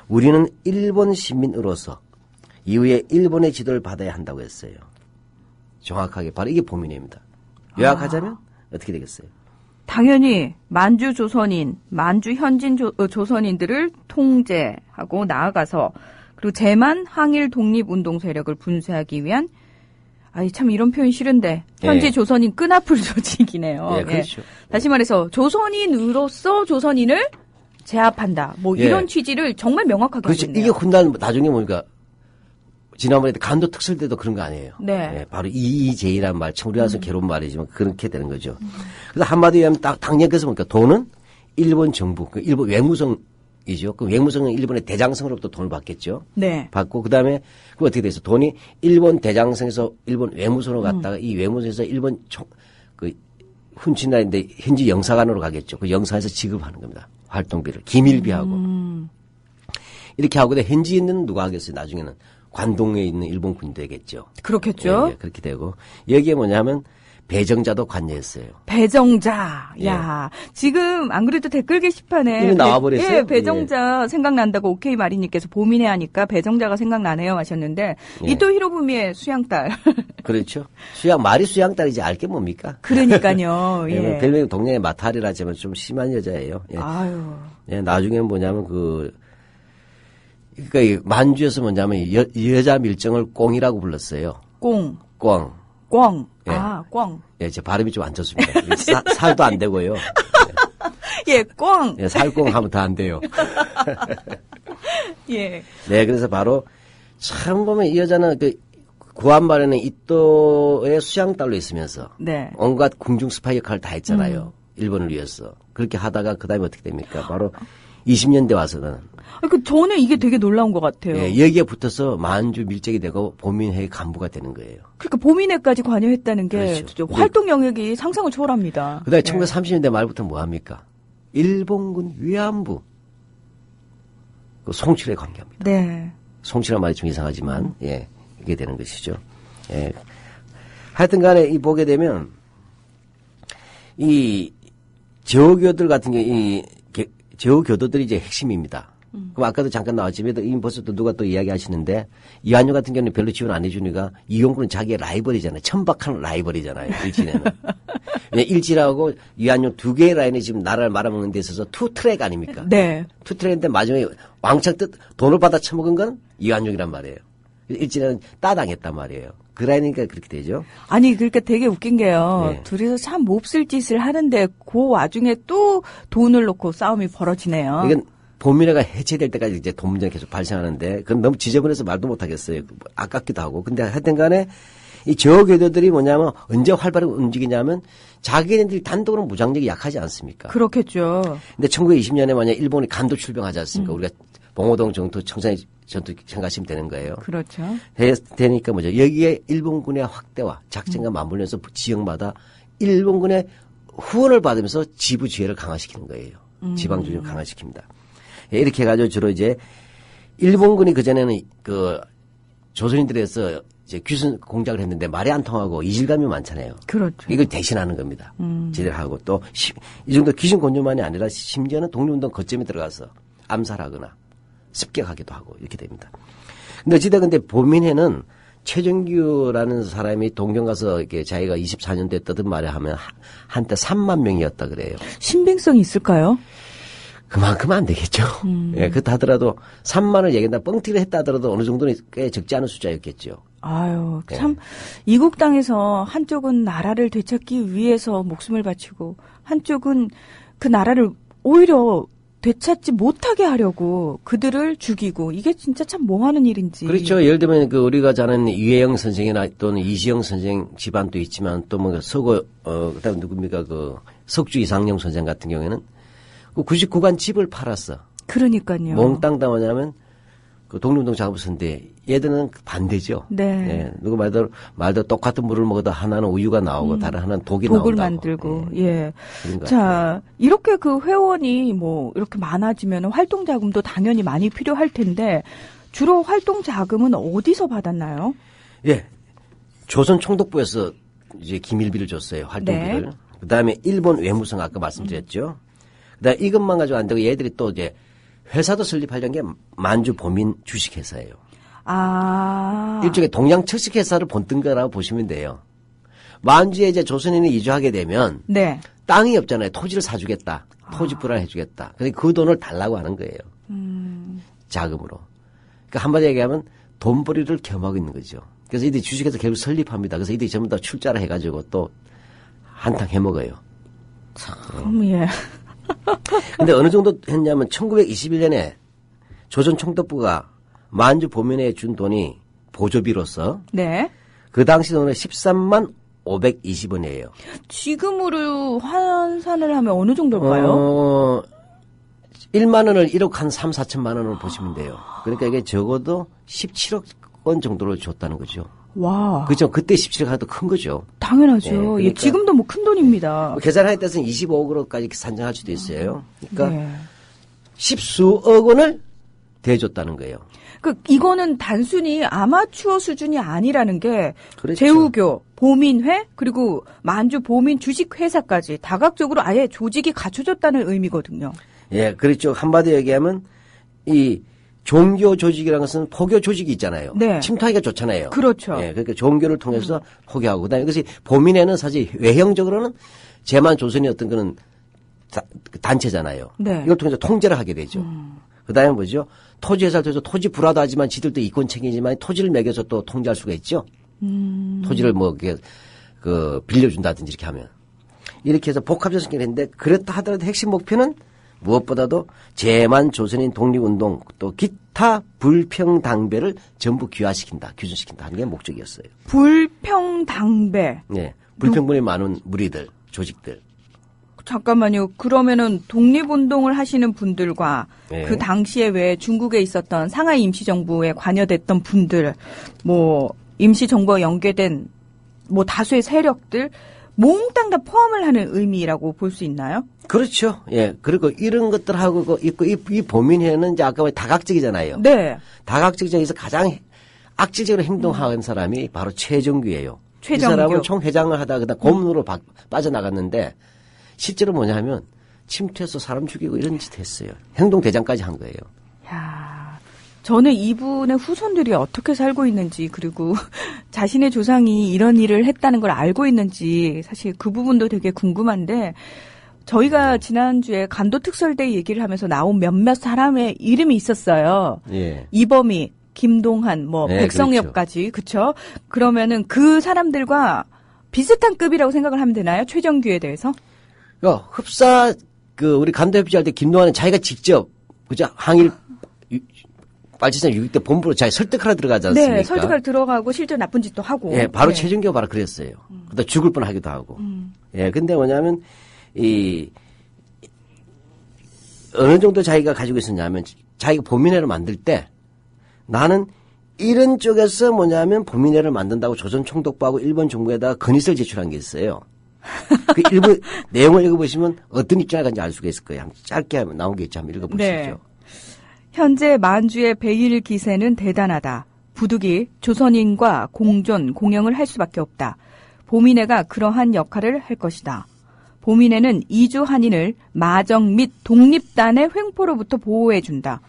B: 우리는 일본 시민으로서 이후에 일본의 지도를 받아야 한다고 했어요. 정확하게 바로 이게 보민입니다. 요약하자면 어떻게 되겠어요?
A: 당연히 만주 조선인, 만주 현진 조선인들을 통제하고 나아가서 그리고 제만 항일 독립운동 세력을 분쇄하기 위한 아이 참 이런 표현 싫은데 현지
B: 예.
A: 조선인 끈아풀 조직이네요.
B: 예, 그렇죠.
A: 다시 말해서 조선인으로서 조선인을 제압한다. 뭐
B: 예.
A: 이런 취지를 정말 명확하게 하고
B: 그렇죠.
A: 있네요.
B: 이게 훗날 나중에 보니까 지난번에 간도 특설 때도 그런 거 아니에요.
A: 네.
B: 예, 바로 이의제의란 말, 참 우리 와서 괴로운 말이지만 그렇게 되는 거죠. 그래서 한마디로 하면 당연히 그래서 보니까 돈은 일본 정부, 그 일본 외무성이죠. 그 외무성은 일본의 대장성으로부터 돈을 받겠죠.
A: 네.
B: 받고 그다음에 그 어떻게 돼서 돈이 일본 대장성에서 일본 외무성으로 갔다가 이 외무성에서 일본 그 훈친나라인데 현지 영사관으로 가겠죠. 그 영사에서 지급하는 겁니다. 활동비를 기밀비하고 이렇게 하고 현지에 있는 누가 하겠어요. 나중에는 관동에 있는 일본 군대겠죠.
A: 그렇겠죠.
B: 예, 그렇게 되고 여기에 뭐냐면 배정자도 관여했어요.
A: 배정자. 야, 지금 안 그래도 댓글 게시판에
B: 이미 나와버렸어요?
A: 예, 배정자 생각난다고 오케이 마리님께서 봄이네 하니까 배정자가 생각나네요 하셨는데
B: 예.
A: 이또 히로부미의 수양딸.
B: 그렇죠. 말이 수양딸이지 알게 뭡니까?
A: 그러니까요. 예.
B: 예, 별명이 동네의 마타리라지만 좀 심한 여자예요. 예.
A: 아유.
B: 예, 나중에는 뭐냐면 그러니까 이 만주에서 뭐냐면 여자 밀정을 꽁이라고 불렀어요.
A: 꽁.
B: 꽁. 예.
A: 아, 꽁.
B: 예, 제 발음이 좀 안 좋습니다. 살도 안 되고요.
A: 예, 꽁.
B: 예, 살꽁 하면 더 안 돼요.
A: 예.
B: 네, 그래서 바로 참 보면 이 여자는 그 구한말에는 이또의 수양딸로 있으면서
A: 네.
B: 온갖 궁중 스파이 역할을 다 했잖아요. 일본을 위해서. 그렇게 하다가 그 다음에 어떻게 됩니까? 바로 20년대 와서는
A: 저는 이게 되게 놀라운 것 같아요.
B: 예, 여기에 붙어서 만주 밀적이 되고 보민회의 간부가 되는 거예요.
A: 그러니까 보민회까지 관여했다는 게
B: 그렇죠.
A: 진짜 활동 영역이 상상을 초월합니다.
B: 그다음에
A: 네.
B: 1930년대 말부터 뭐 합니까? 일본군 위안부 그 송출에 관계합니다.
A: 네.
B: 송출한 말이 좀 이상하지만 예, 이게 되는 것이죠. 예. 하여튼간에 이 보게 되면 이 제후교들 같은 게 이 제후교도들이 이제 핵심입니다. 그럼 아까도 잠깐 나왔지만 이미 벌써 또 누가 또 이야기하시는데 이한용 같은 경우는 별로 지원 안 해주니까 이용구는 자기의 라이벌이잖아요. 천박한 라이벌이잖아요. 일진에는. 일진하고 이한용 두 개의 라인이 지금 나라를 말아먹는 데 있어서 투 트랙 아닙니까?
A: 네.
B: 투 트랙인데 마지막에 왕창 돈을 받아 처먹은 건 이한용이란 말이에요. 일진에는 따당했단 말이에요. 그 라인이니까 그렇게 되죠.
A: 아니 그러니까 되게 웃긴 게요.
B: 네.
A: 둘이서 참 몹쓸 짓을 하는데 그 와중에 또 돈을 놓고 싸움이 벌어지네요.
B: 이건 보민회가 해체될 때까지 이제 돈 문제가 계속 발생하는데 그건 너무 지저분해서 말도 못 하겠어요. 아깝기도 하고. 근데 하여튼 간에 이 제후교도들이 뭐냐면 언제 활발하게 움직이냐면 자기네들이 단독으로 무장력이 약하지 않습니까?
A: 그렇겠죠.
B: 근데 1920년에 만약 일본이 간도 출병하지 않습니까? 우리가 봉오동 정토 청산이 전투 생각하시면 되는 거예요.
A: 그렇죠.
B: 되니까 뭐죠? 여기에 일본군의 확대와 작전과 맞물려서 지역마다 일본군의 후원을 받으면서 지부지혜를 강화시키는 거예요. 지방주의를 강화시킵니다. 예, 이렇게 해가지고 주로 이제 일본군이 그전에는 그 조선인들에서 이제 귀순 공작을 했는데 말이 안 통하고 이질감이 많잖아요.
A: 그렇죠.
B: 이걸 대신하는 겁니다. 제대로 하고 또 이 정도 귀신 권유만이 아니라 심지어는 독립운동 거점에 들어가서 암살하거나 습격하기도 하고 이렇게 됩니다. 근데 어찌됐든 근데 보민회는 최정규라는 사람이 동경 가서 이렇게 자기가 24년도에 떠든 말에 하면 한때 3만 명이었다 그래요.
A: 신빙성이 있을까요?
B: 그만큼 안 되겠죠. 예, 그렇다 하더라도 3만을 얘기한다 뻥튀기를 했다 하더라도 어느 정도는 꽤 적지 않은 숫자였겠죠.
A: 아유, 참, 이국 땅에서 한쪽은 나라를 되찾기 위해서 목숨을 바치고, 한쪽은 그 나라를 오히려 되찾지 못하게 하려고 그들을 죽이고, 이게 진짜 참 뭐 하는 일인지.
B: 그렇죠. 예를 들면 그 우리가 잘 아는 이회영 선생이나 또는 이시영 선생 집안도 있지만 또 뭐 서고, 그다음 누굽니까 그 석주 이상영 선생 같은 경우에는 그 99간 집을 팔았어.
A: 그러니까요.
B: 몽땅 다 뭐냐면 그 독립운동 작업선데 얘들은 반대죠.
A: 네.
B: 예, 누구 말도 똑같은 물을 먹어도 하나는 우유가 나오고 다른 하나는 독이
A: 독을
B: 나온다고.
A: 만들고, 예.
B: 그런 것 같아요.
A: 자, 이렇게 그 회원이 뭐, 이렇게 많아지면 활동 자금도 당연히 많이 필요할 텐데, 주로 활동 자금은 어디서 받았나요?
B: 예. 조선 총독부에서 이제 기밀비를 줬어요. 활동비를.
A: 네.
B: 그다음에 일본 외무성 아까 말씀드렸죠. 그다음에 이것만 가지고 안 되고 얘들이 또 이제 회사도 설립하려는 게 만주 보민 주식회사예요.
A: 아.
B: 일종의 동양 철식회사를 본뜬 거라고 보시면 돼요. 만주에 이제 조선인이 이주하게 되면
A: 네.
B: 땅이 없잖아요. 토지를 사주겠다. 토지 불안해주겠다. 그래서 그 돈을 달라고 하는 거예요. 자금으로. 그러니까 한마디 얘기하면 돈벌이를 겸하고 있는 거죠. 그래서 이들이 주식회사 결국 설립합니다. 그래서 이들이 전부 다 출자를 해가지고 또 한탕 해먹어요.
A: 예.
B: 근데 어느 정도 했냐면 1921년에 조선 총독부가 만주 보민회에 준 돈이 보조비로서
A: 네.
B: 그 당시 돈은 13만 520원이에요.
A: 지금으로 환산을 하면 어느 정도일까요?
B: 1만 원을 1억 한 3, 4천만 원을 보시면 돼요. 그러니까 이게 적어도 17억 원 정도를 줬다는 거죠.
A: 와.
B: 그죠? 그때 17억 하도 큰 거죠.
A: 당연하죠.
B: 네, 그러니까
A: 예, 지금도 뭐 큰 돈입니다.
B: 뭐 계산할 때는 25억으로까지 산정할 수도 있어요. 그러니까
A: 네.
B: 십수억 원을 대줬다는 거예요.
A: 그 이거는 단순히 아마추어 수준이 아니라는 게
B: 그렇죠.
A: 제후교, 보민회 그리고 만주 보민 주식회사까지 다각적으로 아예 조직이 갖춰졌다는 의미거든요.
B: 예, 그렇죠. 한마디로 얘기하면 이 종교 조직이라는 것은 포교 조직이 있잖아요.
A: 네.
B: 침투하기가 좋잖아요.
A: 그렇죠.
B: 예, 그러니까 종교를 통해서 포교하고 그다음에 그것이 보민회는 사실 외형적으로는 제만 조선이 어떤 거는 단체잖아요.
A: 네.
B: 이걸 통해서 통제를 하게 되죠. 그다음에 뭐죠? 토지 회사를 통해서 토지 불화도 하지만 지들도 이권 책임이지만 토지를 매겨서 또 통제할 수가 있죠. 토지를 뭐 그 빌려준다든지 이렇게 하면 이렇게 해서 복합적 성격을 했는데 그렇다 하더라도 핵심 목표는 무엇보다도 제만 조선인 독립운동 또 기타 불평당배를 전부 귀화시킨다, 규준시킨다 하는 게 목적이었어요.
A: 불평당배.
B: 네, 불평분이 많은 무리들, 조직들.
A: 잠깐만요. 그러면은 독립운동을 하시는 분들과
B: 네.
A: 그 당시에 왜 중국에 있었던 상하이 임시정부에 관여됐던 분들, 뭐 임시정부와 연계된 뭐 다수의 세력들 몽땅 다 포함을 하는 의미라고 볼 수 있나요?
B: 그렇죠. 예. 그리고 이런 것들하고 있고 이 보민회는 이제 아까 다각적이잖아요.
A: 네.
B: 다각적 중에서 가장 악질적으로 행동한 사람이 바로 최정규예요.
A: 최정규.
B: 이 사람은 총회장을 하다가 그다음 고문으로 빠져나갔는데 실제로 뭐냐 하면 침투해서 사람 죽이고 이런 짓 했어요. 행동대장까지 한 거예요.
A: 야, 저는 이분의 후손들이 어떻게 살고 있는지 그리고 자신의 조상이 이런 일을 했다는 걸 알고 있는지 사실 그 부분도 되게 궁금한데 저희가 지난주에 간도 특설대 얘기를 하면서 나온 몇몇 사람의 이름이 있었어요.
B: 예.
A: 이범희, 김동한, 뭐
B: 네,
A: 백성엽까지 그렇죠. 그러면은 그 사람들과 비슷한 급이라고 생각을 하면 되나요? 최정규에 대해서?
B: 흡사 우리 간도 협의할 때 김동완은 자기가 직접 그죠 항일 빨치산 6.26대 본부로 자기 설득하러 들어가지 않습니까?
A: 네, 설득하러 들어가고 실제 나쁜 짓도 하고.
B: 예, 바로
A: 네.
B: 최준규가 바로 그랬어요. 그러다 죽을 뻔하기도 하고. 예, 근데 뭐냐면 어느 정도 자기가 가지고 있었냐면 자기가 보민회를 만들 때 나는 이런 쪽에서 뭐냐면 보민회를 만든다고 조선 총독부하고 일본 정부에다가 건의서를 제출한 게 있어요. 그 일부 내용을 읽어보시면 어떤 입장을 가진지 알 수가 있을 거예요. 짧게 나온 게 있죠. 한번 읽어보시죠.
A: 네. 현재 만주의 배일 기세는 대단하다. 부득이 조선인과 공존, 공영을 할 수밖에 없다. 보민회가 그러한 역할을 할 것이다. 보민회는 이주 한인을 마정 및 독립단의 횡포로부터 보호해준다.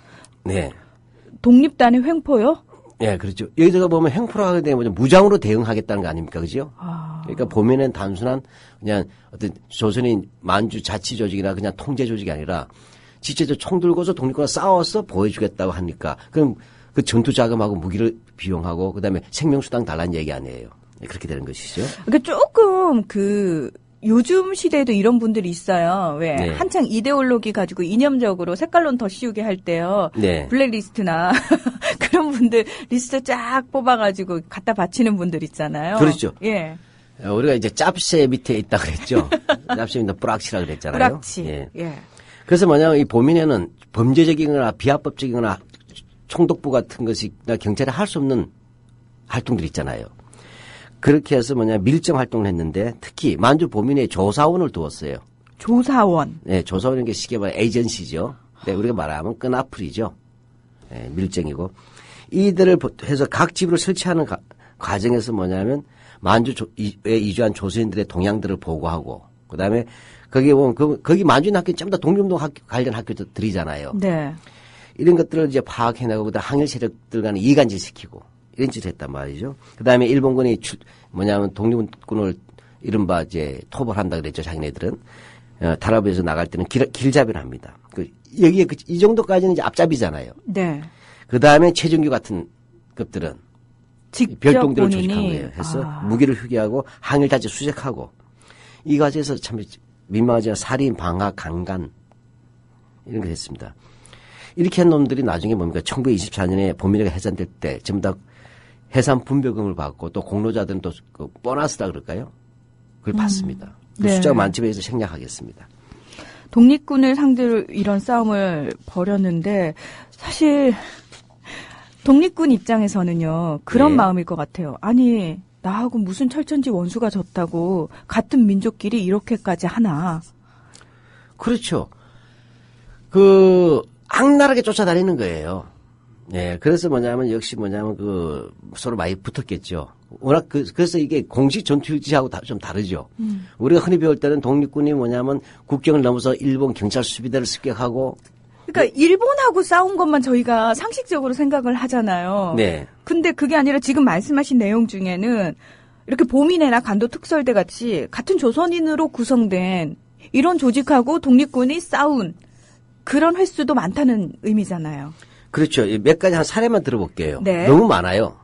B: 네.
A: 독립단의 횡포요?
B: 네, 그렇죠. 여기서 보면 횡포로 하게 되면 무장으로 대응하겠다는 거 아닙니까? 그죠? 그러니까 보면은 단순한 그냥 어떤 조선인 만주 자치 조직이나 그냥 통제 조직이 아니라 직접 총 들고서 독립군과 싸워서 보여주겠다고 하니까 그럼 그 전투 자금하고 무기를 비용하고 그다음에 생명수당 달라는 얘기 아니에요. 그렇게 되는 것이죠.
A: 그러니까 조금 요즘 시대에도 이런 분들이 있어요. 왜
B: 네.
A: 한창 이데올로기 가지고 이념적으로 색깔론 더 씌우게 할 때요.
B: 네.
A: 블랙리스트나 그런 분들 리스트 쫙 뽑아가지고 갖다 바치는 분들 있잖아요.
B: 그렇죠.
A: 예.
B: 우리가 이제 짭새 밑에 있다 그랬죠. 짭새 밑에 뿌락치라 그랬잖아요.
A: 뿌락치.
B: 예.
A: 예.
B: 그래서 뭐냐면 이 보민회는 범죄적이거나 비합법적이거나 총독부 같은 것이 경찰이 할 수 없는 활동들이 있잖아요. 그렇게 해서 밀정 활동을 했는데 특히 만주 보민회에 조사원을 두었어요.
A: 조사원.
B: 네, 조사원인 게 쉽게 말해 에이전시죠. 네, 우리가 말하면 끈앞풀이죠. 네, 밀정이고 이들을 해서 각 집으로 설치하는 과정에서 뭐냐면 만주에 이주한 조선인들의 동향들을 보고하고 그다음에 거기에 보면 거기 만주인 학교 전부 다 독립운동 관련 학교들이잖아요.
A: 네.
B: 이런 것들을 이제 파악해내고 그다음 항일 세력들 간에 이간질시키고 이런 짓을 했단 말이죠. 그다음에 일본군이 독립군을 이른바 이제 토벌한다 그랬죠. 자기네들은 단합에서 나갈 때는 길잡이를 합니다. 여기에 이 정도까지는 이제 앞잡이잖아요.
A: 네.
B: 그다음에 최정규 같은 것들은
A: 직접
B: 별동들을
A: 본인이
B: 조직한 거예요. 해서 무기를 휴게하고 항일 자체 수색하고 이 과정에서 참 민망하지만 살인, 방화, 강간 이런 걸 했습니다. 이렇게 한 놈들이 나중에 뭡니까? 1924년에 보민회가 해산될 때 전부 다 해산 분배금을 받고 또 공로자들은 또 그 보너스다 그럴까요? 그걸 받습니다. 그
A: 네.
B: 숫자가 많지만 해서 생략하겠습니다.
A: 독립군을 상대로 이런 싸움을 벌였는데 사실 독립군 입장에서는요. 그런
B: 네.
A: 마음일 것 같아요. 아니 나하고 무슨 철천지 원수가 졌다고 같은 민족끼리 이렇게까지 하나.
B: 그렇죠. 악랄하게 쫓아다니는 거예요. 네, 그래서 역시 서로 많이 붙었겠죠. 워낙 그래서 이게 공식 전투 유지하고 좀 다르죠. 우리가 흔히 배울 때는 독립군이 국경을 넘어서 일본 경찰 수비대를 습격하고.
A: 그러니까 일본하고 싸운 것만 저희가 상식적으로 생각을 하잖아요.
B: 네.
A: 근데 그게 아니라 지금 말씀하신 내용 중에는 이렇게 보민회나 간도 특설대 같이 같은 조선인으로 구성된 이런 조직하고 독립군이 싸운 그런 횟수도 많다는 의미잖아요.
B: 그렇죠. 몇 가지 한 사례만 들어볼게요.
A: 네.
B: 너무 많아요.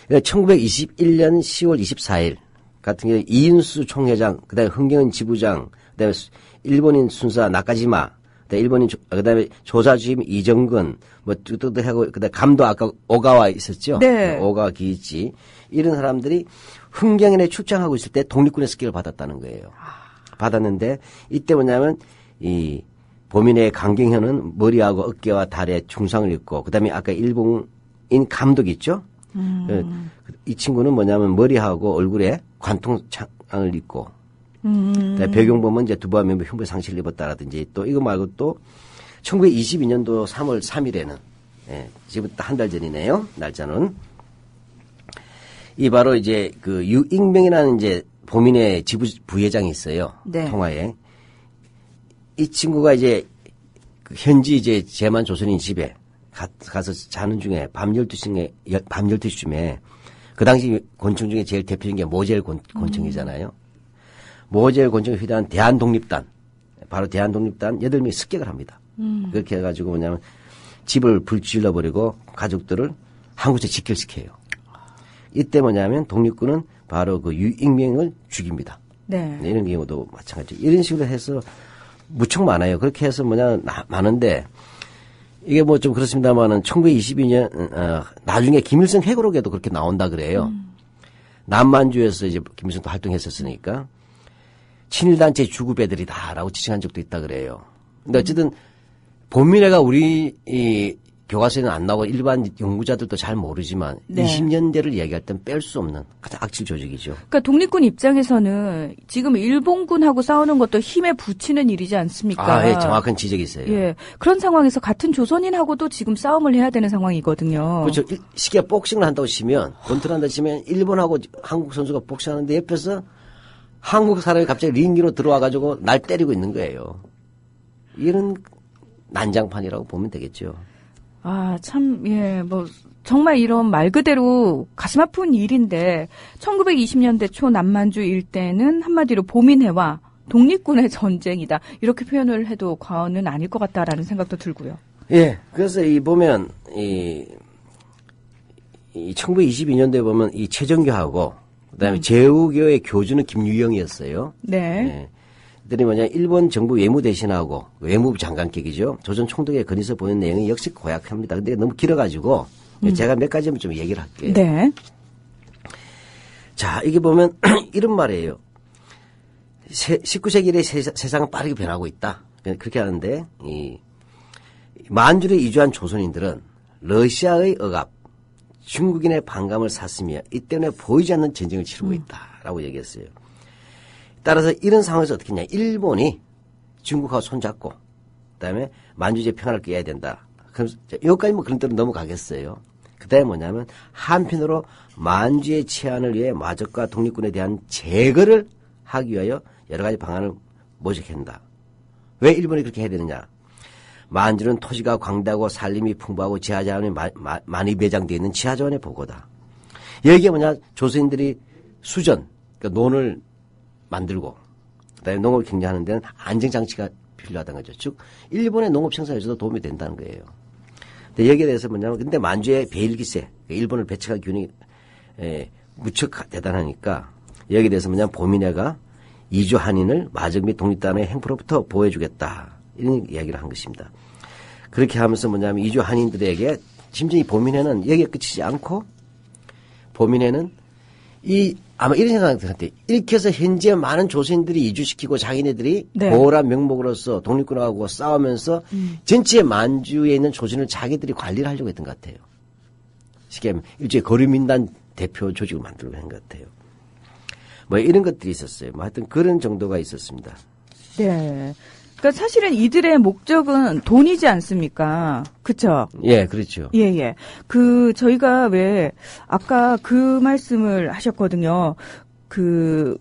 B: 1921년 10월 24일 같은 경우에 이인수 총회장, 그다음에 흥경은 지부장, 그다음에 일본인 순사 나카지마, 그다음에 조사주임 이정근, 뚝뚝하고 그다음에 감도 아까 오가와 있었죠.
A: 네.
B: 오가와 기이치 이런 사람들이 흥경인에 출장하고 있을 때 독립군의 습격을 받았다는 거예요. 받았는데 이때 이 보민의 강경현은 머리하고 어깨와 다리에 중상을 입고 그다음에 아까 일본인 감독 있죠. 이 친구는 머리하고 얼굴에 관통창을 입고 배경보면 이제 두부와 면부 흉부 상실을 입었다라든지 또 이거 말고 또 1922년도 3월 3일에는 지금부터 한 달 전이네요. 날짜는 이 바로 이제 유익명이라는 이제 보민의 지부 부회장이 있어요.
A: 네.
B: 통화에. 이 친구가 이제 현지 이제 제만 조선인 집에 가서 자는 중에 밤 12시쯤에 그 당시 곤충 중에 제일 대표적인 게 모젤 곤충이잖아요. 모젤 곤충을 휘두른 대한독립단, 바로 대한독립단 8명이 습격을 합니다. 그렇게 해가지고 집을 불질러버리고 가족들을 한 곳에 직결시켜요. 이때 독립군은 바로 유익명을 죽입니다.
A: 네.
B: 이런 경우도 마찬가지. 이런 식으로 해서 무척 많아요. 그렇게 해서 많은데 이게 좀 그렇습니다만은 1922년 나중에 김일성 회고록에도 그렇게 나온다 그래요. 남만주에서 이제 김일성도 활동했었으니까 친일단체 주구배들이다라고 지칭한 적도 있다 그래요. 근데 어쨌든 보민회가 우리 이 교과서에는 안 나오고 일반 연구자들도 잘 모르지만
A: 네.
B: 20년대를 이야기할 땐 뺄 수 없는 가장 악질 조직이죠.
A: 그러니까 독립군 입장에서는 지금 일본군하고 싸우는 것도 힘에 부치는 일이지 않습니까?
B: 예, 정확한 지적이세요.
A: 예. 그런 상황에서 같은 조선인하고도 지금 싸움을 해야 되는 상황이거든요.
B: 그렇죠. 시기가 복싱을 한다고 치면, 권투를 한다고 치면, 일본하고 한국 선수가 복싱하는데 옆에서 한국 사람이 갑자기 링기로 들어와가지고 날 때리고 있는 거예요. 이런 난장판이라고 보면 되겠죠.
A: 아, 참, 예, 뭐, 정말 이런 말 그대로 가슴 아픈 일인데, 1920년대 초 남만주 일대는 한마디로 보민회와 독립군의 전쟁이다. 이렇게 표현을 해도 과언은 아닐 것 같다라는 생각도 들고요.
B: 예, 그래서 보면, 1922년도에 보면 이 최정교하고, 그 다음에 제후교의 교주는 김유영이었어요.
A: 네.
B: 예. 이들이 뭐냐, 일본 정부 외무대신하고, 외무부 장관격이죠. 조선 총독의 건의서 보낸 내용이 역시 고약합니다. 근데 너무 길어가지고, 제가 몇 가지만 좀 얘기를 할게요.
A: 네.
B: 자, 이게 보면, 이런 말이에요. 19세기 이래 세상은 빠르게 변하고 있다. 그렇게 하는데, 만주를 이주한 조선인들은 러시아의 억압, 중국인의 반감을 샀으며 이 때문에 보이지 않는 전쟁을 치르고 있다라고 얘기했어요. 따라서 이런 상황에서 어떻게 했냐. 일본이 중국하고 손잡고 그다음에 만주제 평화를 깨야 된다. 그럼 여기까지 뭐 그런 대로 넘어가겠어요. 그다음에 뭐냐면 한편으로 만주의 치안을 위해 마적과 독립군에 대한 제거를 하기 위하여 여러 가지 방안을 모색한다. 왜 일본이 그렇게 해야 되느냐. 만주는 토지가 광대하고 산림이 풍부하고 지하자원이 많이 배장되어 있는 지하자원의 보고다. 여기에 뭐냐. 조선인들이 수전, 그러니까 논을 만들고 그다음에 농업을 경제하는 데는 안정장치가 필요하다는 거죠. 즉 일본의 농업 생산에서도 도움이 된다는 거예요. 근데 여기에 대해서 뭐냐면 근데 만주의 베일기세, 일본을 배척할 기운이 무척 대단하니까 여기에 대해서 뭐냐면 보민회가 이주 한인을 마적 및 독립단의 행포로부터 보호해주겠다. 이런 이야기를 한 것입니다. 그렇게 하면서 뭐냐면 이주 한인들에게 심지어 이 보민회는 여기에 그치지 않고 보민회는 아마 이런 생각이 들었대. 이렇게 해서 현재 많은 조선인들이 이주시키고 자기네들이
A: 네.
B: 보호란 명목으로서 독립군하고 싸우면서 전체 만주에 있는 조선을 자기들이 관리를 하려고 했던 것 같아요. 쉽게 하면 일종의 거류민단 대표 조직을 만들려고 한 것 같아요. 뭐 이런 것들이 있었어요. 뭐 하여튼 그런 정도가 있었습니다.
A: 네. 그러니까 사실은 이들의 목적은 돈이지 않습니까? 그쵸?
B: 예, 그렇죠.
A: 예, 예. 저희가 왜, 아까 그 말씀을 하셨거든요.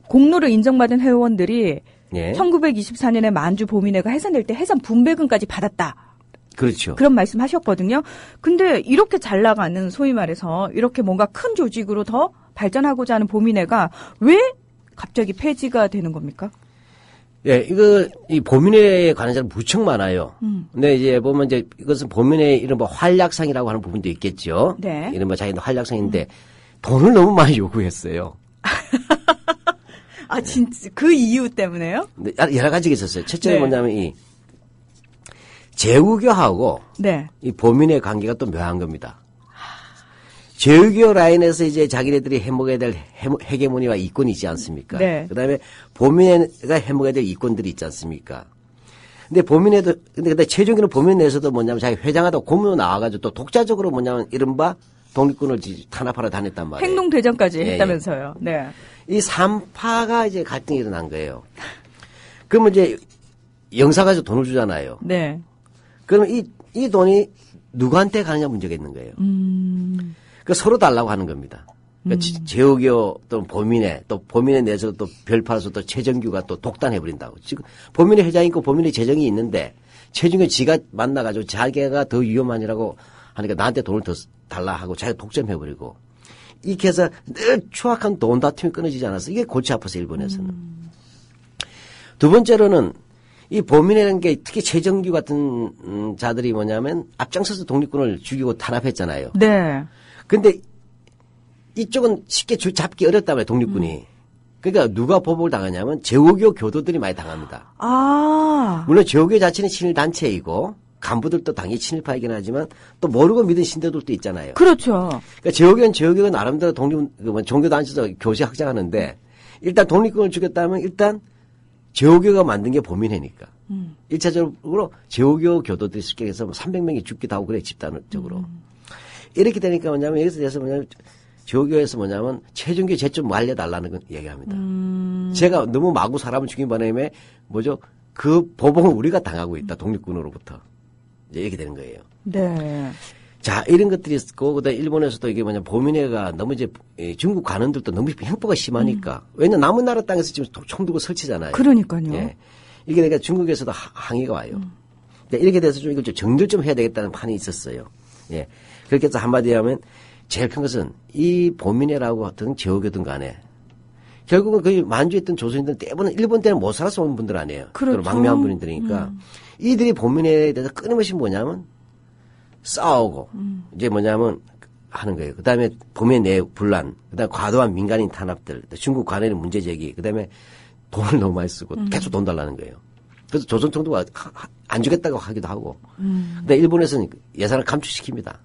A: 공로를 인정받은 회원들이
B: 예.
A: 1924년에 만주 보민회가 해산될 때 해산 분배금까지 받았다.
B: 그렇죠.
A: 그런 말씀 하셨거든요. 근데 이렇게 잘 나가는 소위 말해서 이렇게 뭔가 큰 조직으로 더 발전하고자 하는 보민회가 왜 갑자기 폐지가 되는 겁니까?
B: 예, 이 보민회에 관한 자는 무척 많아요. 근데 이제 보면 이제 이것은 보민회의 이런 뭐 활약상이라고 하는 부분도 있겠죠.
A: 네.
B: 이런 뭐 자기도 활약상인데 돈을 너무 많이 요구했어요.
A: 아, 진짜 그 이유 때문에요?
B: 근데 여러 가지가 있었어요. 첫째는
A: 네.
B: 뭐냐면 이 제후교하고
A: 네.
B: 이 보민의 관계가 또 묘한 겁니다. 제후교 라인에서 이제 자기네들이 해먹어야 될 헤게모니와 이권이 있지 않습니까?
A: 네.
B: 그 다음에 보민회가 해먹어야 될 이권들이 있지 않습니까? 근데 보민회도, 근데 최종적으로 보민 내에서도 뭐냐면 자기 회장하다 고문으로 나와가지고 또 독자적으로 뭐냐면 이른바 독립군을 탄압하러 다녔단 말이에요.
A: 행동대전까지
B: 예,
A: 했다면서요. 네.
B: 이 3파가 이제 갈등이 일어난 거예요. 그러면 이제 영사가서 돈을 주잖아요.
A: 네.
B: 그러면 이 돈이 누구한테 가느냐 문제가 있는 거예요. 그 서로 달라고 하는 겁니다. 그러니까 제후교 또 보민회 또 보민회 내에서 또 별파로서 또 최정규가 또 독단해버린다고. 지금 보민회 회장이 있고 보민회 재정이 있는데 최정규 지가 만나가지고 자기가 더 위험하니라고 하니까 나한테 돈을 더 달라 하고 자기가 독점해버리고 이렇게 해서 늘 추악한 돈 다툼이 끊어지지 않았어. 이게 골치 아파서 일본에서는. 두 번째로는 이 보민회라는 게 특히 최정규 같은 자들이 뭐냐면 앞장서서 독립군을 죽이고 탄압했잖아요.
A: 네.
B: 근데 이쪽은 쉽게 잡기 어렵단 말이에요, 독립군이. 그러니까 누가 보복을 당하냐면 제후교 교도들이 많이 당합니다.
A: 아.
B: 물론 제후교 자체는 친일단체이고 간부들도 당연히 친일파이긴 하지만 또 모르고 믿은 신도들도 있잖아요.
A: 그렇죠.
B: 그러니까 제후교가 나름대로 종교단체에서 교세 확장하는데 일단 독립군을 죽였다면 일단 제후교가 만든 게 보민회니까. 일차적으로 제후교 교도들이 습격해서 300명이 죽기도 하고 그래, 집단적으로. 이렇게 되니까 뭐냐면 여기서 대해서 뭐냐면 제후교에서 뭐냐면 최종교 제좀 말려달라는 건 얘기합니다. 제가 너무 마구 사람을 죽인 바람에 뭐죠? 그 보복을 우리가 당하고 있다. 독립군으로부터. 이제 이렇게 되는 거예요.
A: 네.
B: 자, 이런 것들이 있고, 그다음에 일본에서도 이게 뭐냐, 보민회가 너무 이제 중국 관원들도 너무 형포가 심하니까. 왜냐면 남은 나라 땅에서 지금 총 들고 설치잖아요.
A: 그러니까요.
B: 예. 이게 그러니까 중국에서도 항의가 와요. 그러니까 이렇게 돼서 좀 이걸 좀 정리를 좀 해야 되겠다는 판이 있었어요. 예. 그렇게 해서 한마디 하면 제일 큰 것은 이 보민회라고 하든 제후교든 간에 결국은 그 만주에 있던 조선인들은 대부분 일본 때는 못 살아서 온 분들 아니에요.
A: 그렇죠.
B: 망명한 분들이니까 이들이 보민회에 대해서 끊임없이 뭐냐면 싸우고 이제 뭐냐면 하는 거예요. 그다음에 보민회 내 분란, 그다음에 과도한 민간인 탄압들, 중국 관원의 문제 제기, 그다음에 돈을 너무 많이 쓰고 계속 돈 달라는 거예요. 그래서 조선 정부가 안 주겠다고 하기도 하고. 근데 일본에서는 예산을 감축시킵니다.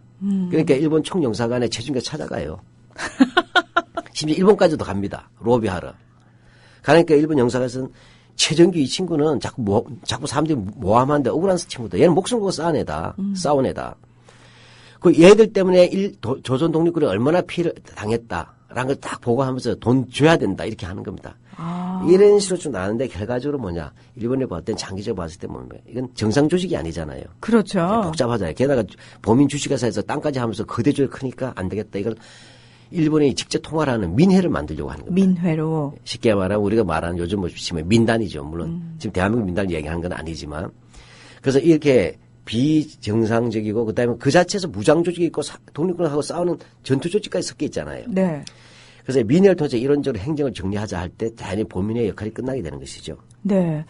B: 그러니까 일본 총영사관에 최준규가 찾아가요. 심지어 일본까지도 갑니다. 로비하러. 그러니까 일본 영사관에서는 최정규 이 친구는 자꾸 사람들이 모함하는데 억울한 친구다. 얘는 목숨 걸고 싸운 애다. 싸운 애다. 그 얘들 때문에 조선 독립군이 얼마나 피해를 당했다라는 걸 딱 보고하면서 돈 줘야 된다. 이렇게 하는 겁니다. 이런 식으로 좀 나는데 결과적으로 뭐냐. 일본에 봤을 땐 장기적으로 봤을 때 뭡니까. 이건 정상 조직이 아니잖아요.
A: 그렇죠.
B: 복잡하잖아요. 게다가 범인 주식회사에서 땅까지 하면서 거대조를 크니까 안 되겠다. 이걸 일본이 직접 통화를 하는 민회를 만들려고 하는 겁니다.
A: 민회로.
B: 쉽게 말하면 우리가 말하는 요즘 뭐 치면 민단이죠. 물론 지금 대한민국 민단을 얘기하는 건 아니지만. 그래서 이렇게 비정상적이고 그다음에 그 자체에서 무장 조직이 있고 독립군하고 싸우는 전투 조직까지 섞여 있잖아요.
A: 네.
B: 그래서 민회를 통해서 이런저런 행정을 정리하자 할 때 당연히 보민의 역할이 끝나게 되는 것이죠.
A: 네.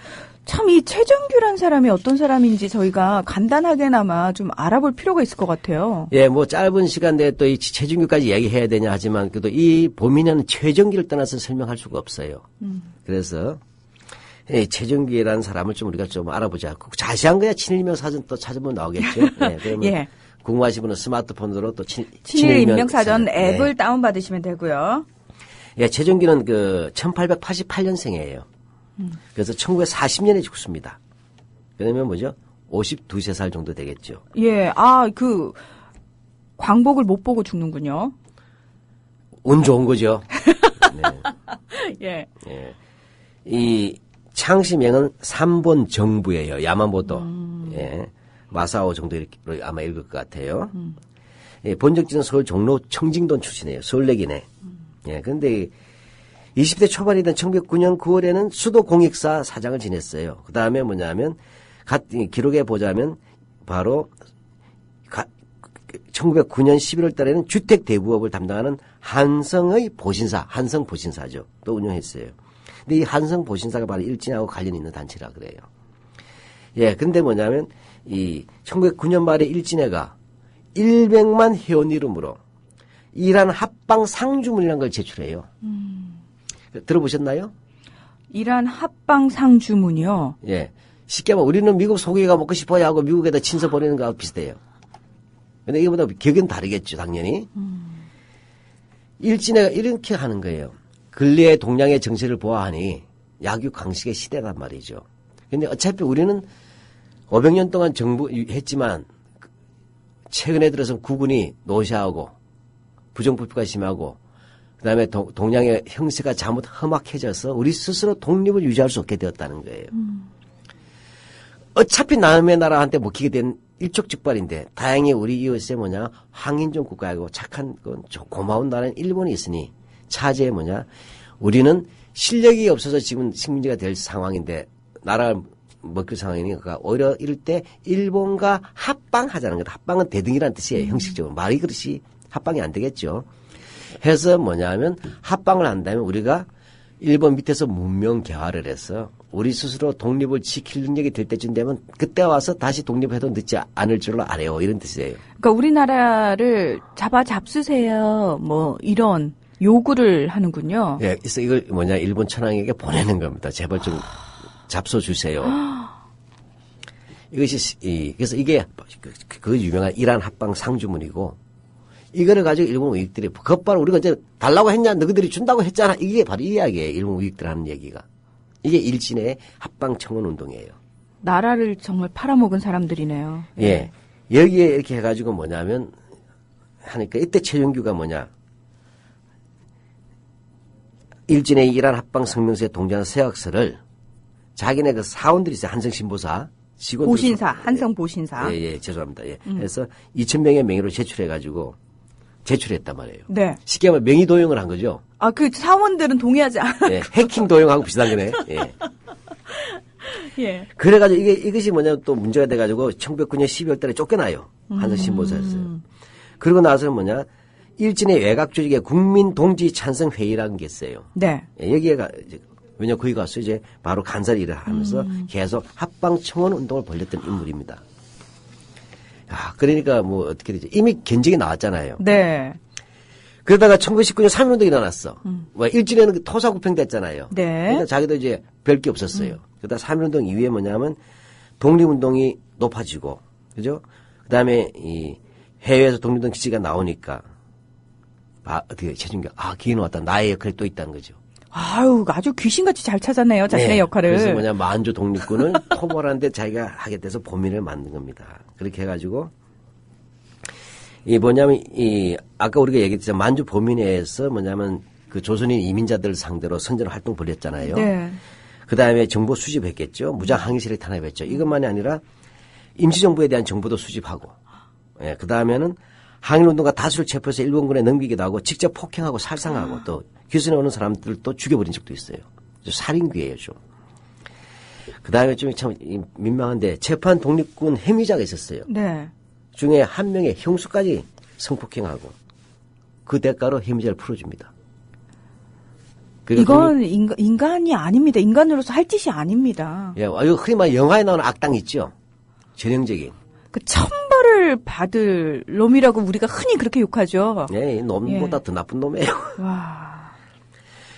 A: 참 이 최정규란 사람이 어떤 사람인지 저희가 간단하게나마 좀 알아볼 필요가 있을 것 같아요.
B: 예, 뭐 짧은 시간 내에 또 이 최정규까지 얘기해야 되냐 하지만 그래도 이 보민회는 최정규를 떠나서 설명할 수가 없어요. 그래서 예, 최정규라는 사람을 좀 우리가 좀 알아보자. 자세한 거야 친일명 사전 또 찾아보면 나오겠죠. 예, 그러면
A: 예.
B: 궁금하신 분은 스마트폰으로 또
A: 친일 인명사전 앱을
B: 네.
A: 다운받으시면 되고요.
B: 예, 최정규는 그 1888년생이에요. 그래서 1940년에 죽습니다. 그러면 뭐죠? 52살 정도 되겠죠.
A: 예, 그 광복을 못 보고 죽는군요.
B: 운 좋은 거죠. 네.
A: 예.
B: 예. 이 창시명은 3본 정부예요. 야마모토. 예. 마사오 정도 이렇게 아마 읽을 것 같아요. 예, 본적지는 서울 종로 청징동 출신이에요. 서울내기네. 예. 근데 20대 초반이던 1909년 9월에는 수도공익사 사장을 지냈어요. 그 다음에 뭐냐면, 기록에 보자면, 바로, 1909년 11월 달에는 주택대부업을 담당하는 한성의 보신사, 한성보신사죠. 또 운영했어요. 근데 이 한성보신사가 바로 일진하고 관련이 있는 단체라 그래요. 예, 근데 뭐냐면, 이 1909년 말에 일진회가 100만 회원 이름으로 이란 합방 상주문이라는 걸 제출해요. 들어보셨나요?
A: 이란 합방 상주문이요.
B: 예. 쉽게 말하면 우리는 미국 소고기가 먹고 싶어야 하고 미국에다 친서 보내는 거하고 비슷해요. 근데 이거보다 격은 다르겠죠, 당연히. 일진회가 이렇게 하는 거예요. 근래의 동양의 정세를 보아하니 약육 강식의 시대란 말이죠. 근데 어차피 우리는 500년 동안 정부했지만 최근에 들어서 국군이 노쇠하고 부정부패가 심하고 그다음에 동양의 형세가 잘못 험악해져서 우리 스스로 독립을 유지할 수 없게 되었다는 거예요. 어차피 남의 나라한테 먹히게 된 일촉즉발인데 다행히 우리 이웃에 뭐냐 황인종 국가이고 착한 건 고마운 나라는 일본이 있으니 차제에 뭐냐 우리는 실력이 없어서 지금 식민지가 될 상황인데 나라를 먹힐 상황이니까 오히려 이럴 때 일본과 합방하자는 거다. 합방은 대등이라는 뜻이에요. 형식적으로 말이 그렇지 합방이 안 되겠죠. 해서 뭐냐면 합방을 한다면 우리가 일본 밑에서 문명 개화를 해서 우리 스스로 독립을 지킬 능력이 될 때쯤 되면 그때 와서 다시 독립해도 늦지 않을 줄로 알아요. 이런 뜻이에요.
A: 그러니까 우리나라를 잡수세요. 뭐 이런 요구를 하는군요.
B: 예, 그래서 이걸 뭐냐 일본 천황에게 보내는 겁니다. 제발 좀 잡숴 주세요. 이것이 그래서 이게 그 유명한 이란 합방 상주문이고. 이거를 가지고 일본 우익들이 곧바로 우리가 이제 달라고 했냐 너희들이 준다고 했잖아 이게 바로 이 이야기예요. 일본 우익들 하는 얘기가. 이게 일진의 합방 청원 운동이에요.
A: 나라를 정말 팔아먹은 사람들이네요.
B: 예. 여기에 이렇게 해가지고 뭐냐면, 하니까 이때 최종규가 뭐냐. 일진에 이란 합방 성명서에 동조한 서약서를 자기네 그 사원들이 있어요. 한성신보사. 직원들.
A: 보신사, 한성보신사.
B: 예, 죄송합니다. 예. 그래서 2,000명의 명의로 제출해가지고 제출했단 말이에요.
A: 네.
B: 쉽게 말하면 명의 도용을 한 거죠.
A: 아, 그 사원들은 동의하지 않아요.
B: 예, 해킹 도용하고 비슷한 거네. 예.
A: 예.
B: 그래가지고 이것이 뭐냐면 또 문제가 돼가지고 1909년 12월 달에 쫓겨나요. 한성신보사에서. 그러고 나서는 뭐냐. 일진의 외곽 조직의 국민동지 찬성 회의라는 게 있어요.
A: 네.
B: 예, 여기가 왜냐 거기 가서 이제 바로 간사를 일을 하면서 계속 합방 청원 운동을 벌였던 인물입니다. 아, 그러니까 뭐 어떻게 되죠? 이미 견적이 나왔잖아요.
A: 네.
B: 그러다가 1919년 3.1운동이 일어났어. 뭐 일진에는 토사구팽 됐잖아요.
A: 네.
B: 그러니까 자기도 이제 별 게 없었어요. 그러다 3.1운동 이후에 뭐냐면 독립운동이 높아지고, 그죠? 그 다음에 이 해외에서 독립운동 기지가 나오니까, 어떻게 최준규, 기회는 왔다. 나의 역할이 또 있다는 거죠.
A: 아유, 아주 귀신같이 잘 찾았네요. 자신의
B: 네.
A: 역할을.
B: 그래서 뭐냐, 만주 독립군을 토벌하는데 자기가 하게 돼서 보민을 만든 겁니다. 그렇게 해가지고, 이 뭐냐면, 아까 우리가 얘기했잖아요. 만주 보민회에서 뭐냐면, 그 조선인 이민자들 상대로 선전 활동 벌였잖아요.
A: 네.
B: 그 다음에 정보 수집했겠죠. 무장 항의실을 탄압했죠. 이것만이 아니라 임시정부에 대한 정보도 수집하고, 예, 그 다음에는 항일운동가 다수를 체포해서 일본군에 넘기기도 하고 직접 폭행하고 살상하고 또 교선에 오는 사람들도 죽여버린 적도 있어요. 살인귀예요, 좀. 그 다음에 좀 참 민망한데 재판 독립군 해미자가 있었어요.
A: 네.
B: 중에 한 명의 형수까지 성폭행하고 그 대가로 해미자를 풀어줍니다.
A: 이건 인간이 아닙니다. 인간으로서 할 짓이 아닙니다.
B: 예, 이거 흔히 말 영화에 나오는 악당 있죠. 전형적인.
A: 그 천벌을 받을 놈이라고 우리가 흔히 그렇게 욕하죠.
B: 예, 놈보다 더 나쁜 놈이에요.
A: 와.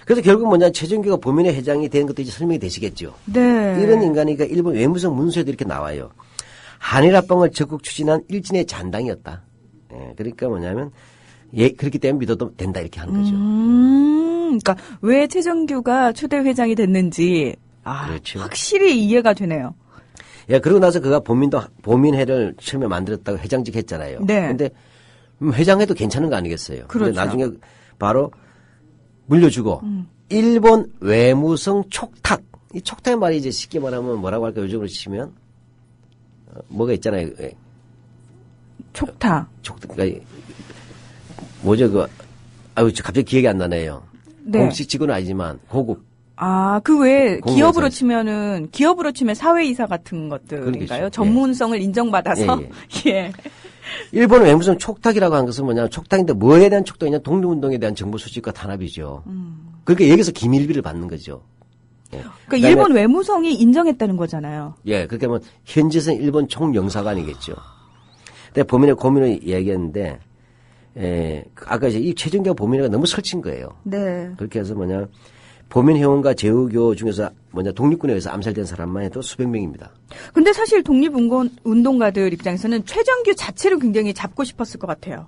B: 그래서 결국 뭐냐, 최종규가 보민회 회장이 된 것도 이제 설명이 되시겠죠.
A: 네.
B: 이런 인간이니까 일본 외무성 문서에도 이렇게 나와요. 한일합방을 적극 추진한 일진의 잔당이었다. 예, 그러니까 뭐냐면, 그렇기 때문에 믿어도 된다 이렇게 하는 거죠.
A: 그러니까 왜 최정규가 초대 회장이 됐는지
B: 그렇죠.
A: 확실히 이해가 되네요.
B: 예, 그러고 나서 그가 보민회를 처음에 만들었다고 회장직 했잖아요.
A: 네.
B: 근데 회장해도 괜찮은 거 아니겠어요?
A: 그렇죠.
B: 근데 나중에 바로 물려주고 일본 외무성 촉탁. 이 촉탁의 말이 이제 쉽게 말하면 뭐라고 할까 요즘으로 치면 뭐가 있잖아요.
A: 촉탁.
B: 그러니까 뭐죠 갑자기 기억이 안 나네요.
A: 네.
B: 공식 직원은 아니지만 고급.
A: 그 외에
B: 공무원사.
A: 기업으로 치면 사회이사 같은 것들인가요?
B: 그러겠죠.
A: 전문성을 인정받아서. 예.
B: 일본 외무성 촉탁이라고 하는 것은 뭐냐면 촉탁인데 뭐에 대한 촉탁이냐 독립운동에 대한 정보 수집과 탄압이죠. 그러니까 여기서 기밀비를 받는 거죠. 예.
A: 그러니까 일본 외무성이 인정했다는 거잖아요.
B: 예, 그렇게 하면 현지에서는 일본 총영사관이겠죠. 근데 보민의 고민을 얘기했는데 아까 이제 이 최종규 보민회가 너무 설친 거예요.
A: 네.
B: 그렇게 해서 뭐냐 보민회원과 제후교 중에서 독립군에 의해서 암살된 사람만 해도 수백 명입니다.
A: 근데 사실 독립운동가들 입장에서는 최정규 자체를 굉장히 잡고 싶었을 것 같아요.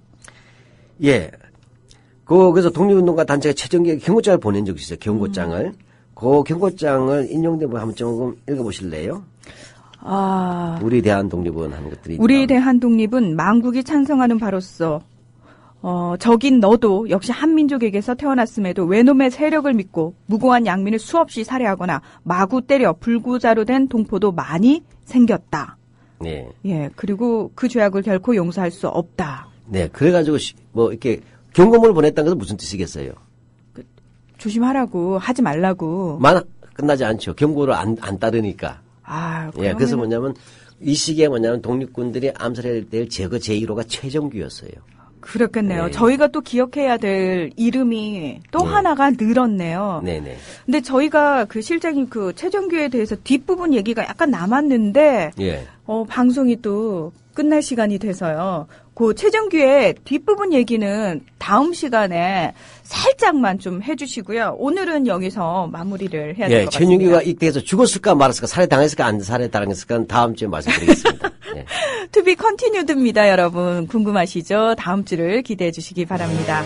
B: 예. 그래서 독립운동가 단체가 최정규에게 경고장을 보낸 적이 있어요. 경고장을. 그 경고장을 인용된 거 한번 조금 읽어보실래요? 우리 대한독립은 하는 것들이.
A: 우리 대한독립은 만국이 찬성하는 바로서 적인 너도 역시 한민족에게서 태어났음에도 외놈의 세력을 믿고 무고한 양민을 수없이 살해하거나 마구 때려 불구자로 된 동포도 많이 생겼다.
B: 네.
A: 예, 그리고 그 죄악을 결코 용서할 수 없다.
B: 네, 그래가지고 이렇게 경고문을 보냈다는 것은 무슨 뜻이겠어요?
A: 조심하라고, 하지 말라고.
B: 끝나지 않죠. 경고를 안 따르니까. 예, 그래서 뭐냐면 이 시기에 독립군들이 암살해야 될 제거 제1호가 최정규였어요.
A: 그렇겠네요.
B: 네.
A: 저희가 또 기억해야 될 이름이 또 하나가 늘었네요.
B: 네네.
A: 근데 저희가 실장님 최정규에 대해서 뒷부분 얘기가 약간 남았는데,
B: 예.
A: 방송이 또 끝날 시간이 돼서요. 그 최정규의 뒷부분 얘기는 다음 시간에 살짝만 좀 해주시고요. 오늘은 여기서 마무리를 해야 될 것 같습니다.
B: 최정규가 이때에서 죽었을까 말았을까, 살해당했을까 안 살해당했을까 다음 주에 말씀드리겠습니다. 네.
A: To be continued입니다, 여러분. 궁금하시죠? 다음 주를 기대해 주시기 바랍니다.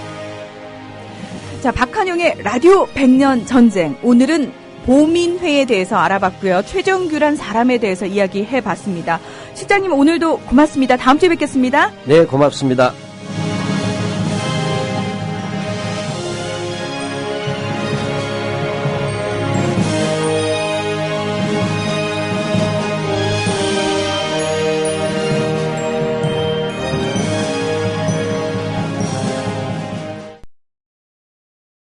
A: 자, 박한용의 라디오 100년 전쟁. 오늘은 보민회에 대해서 알아봤고요. 최정규란 사람에 대해서 이야기해봤습니다. 실장님 오늘도 고맙습니다. 다음 주에 뵙겠습니다.
B: 네, 고맙습니다.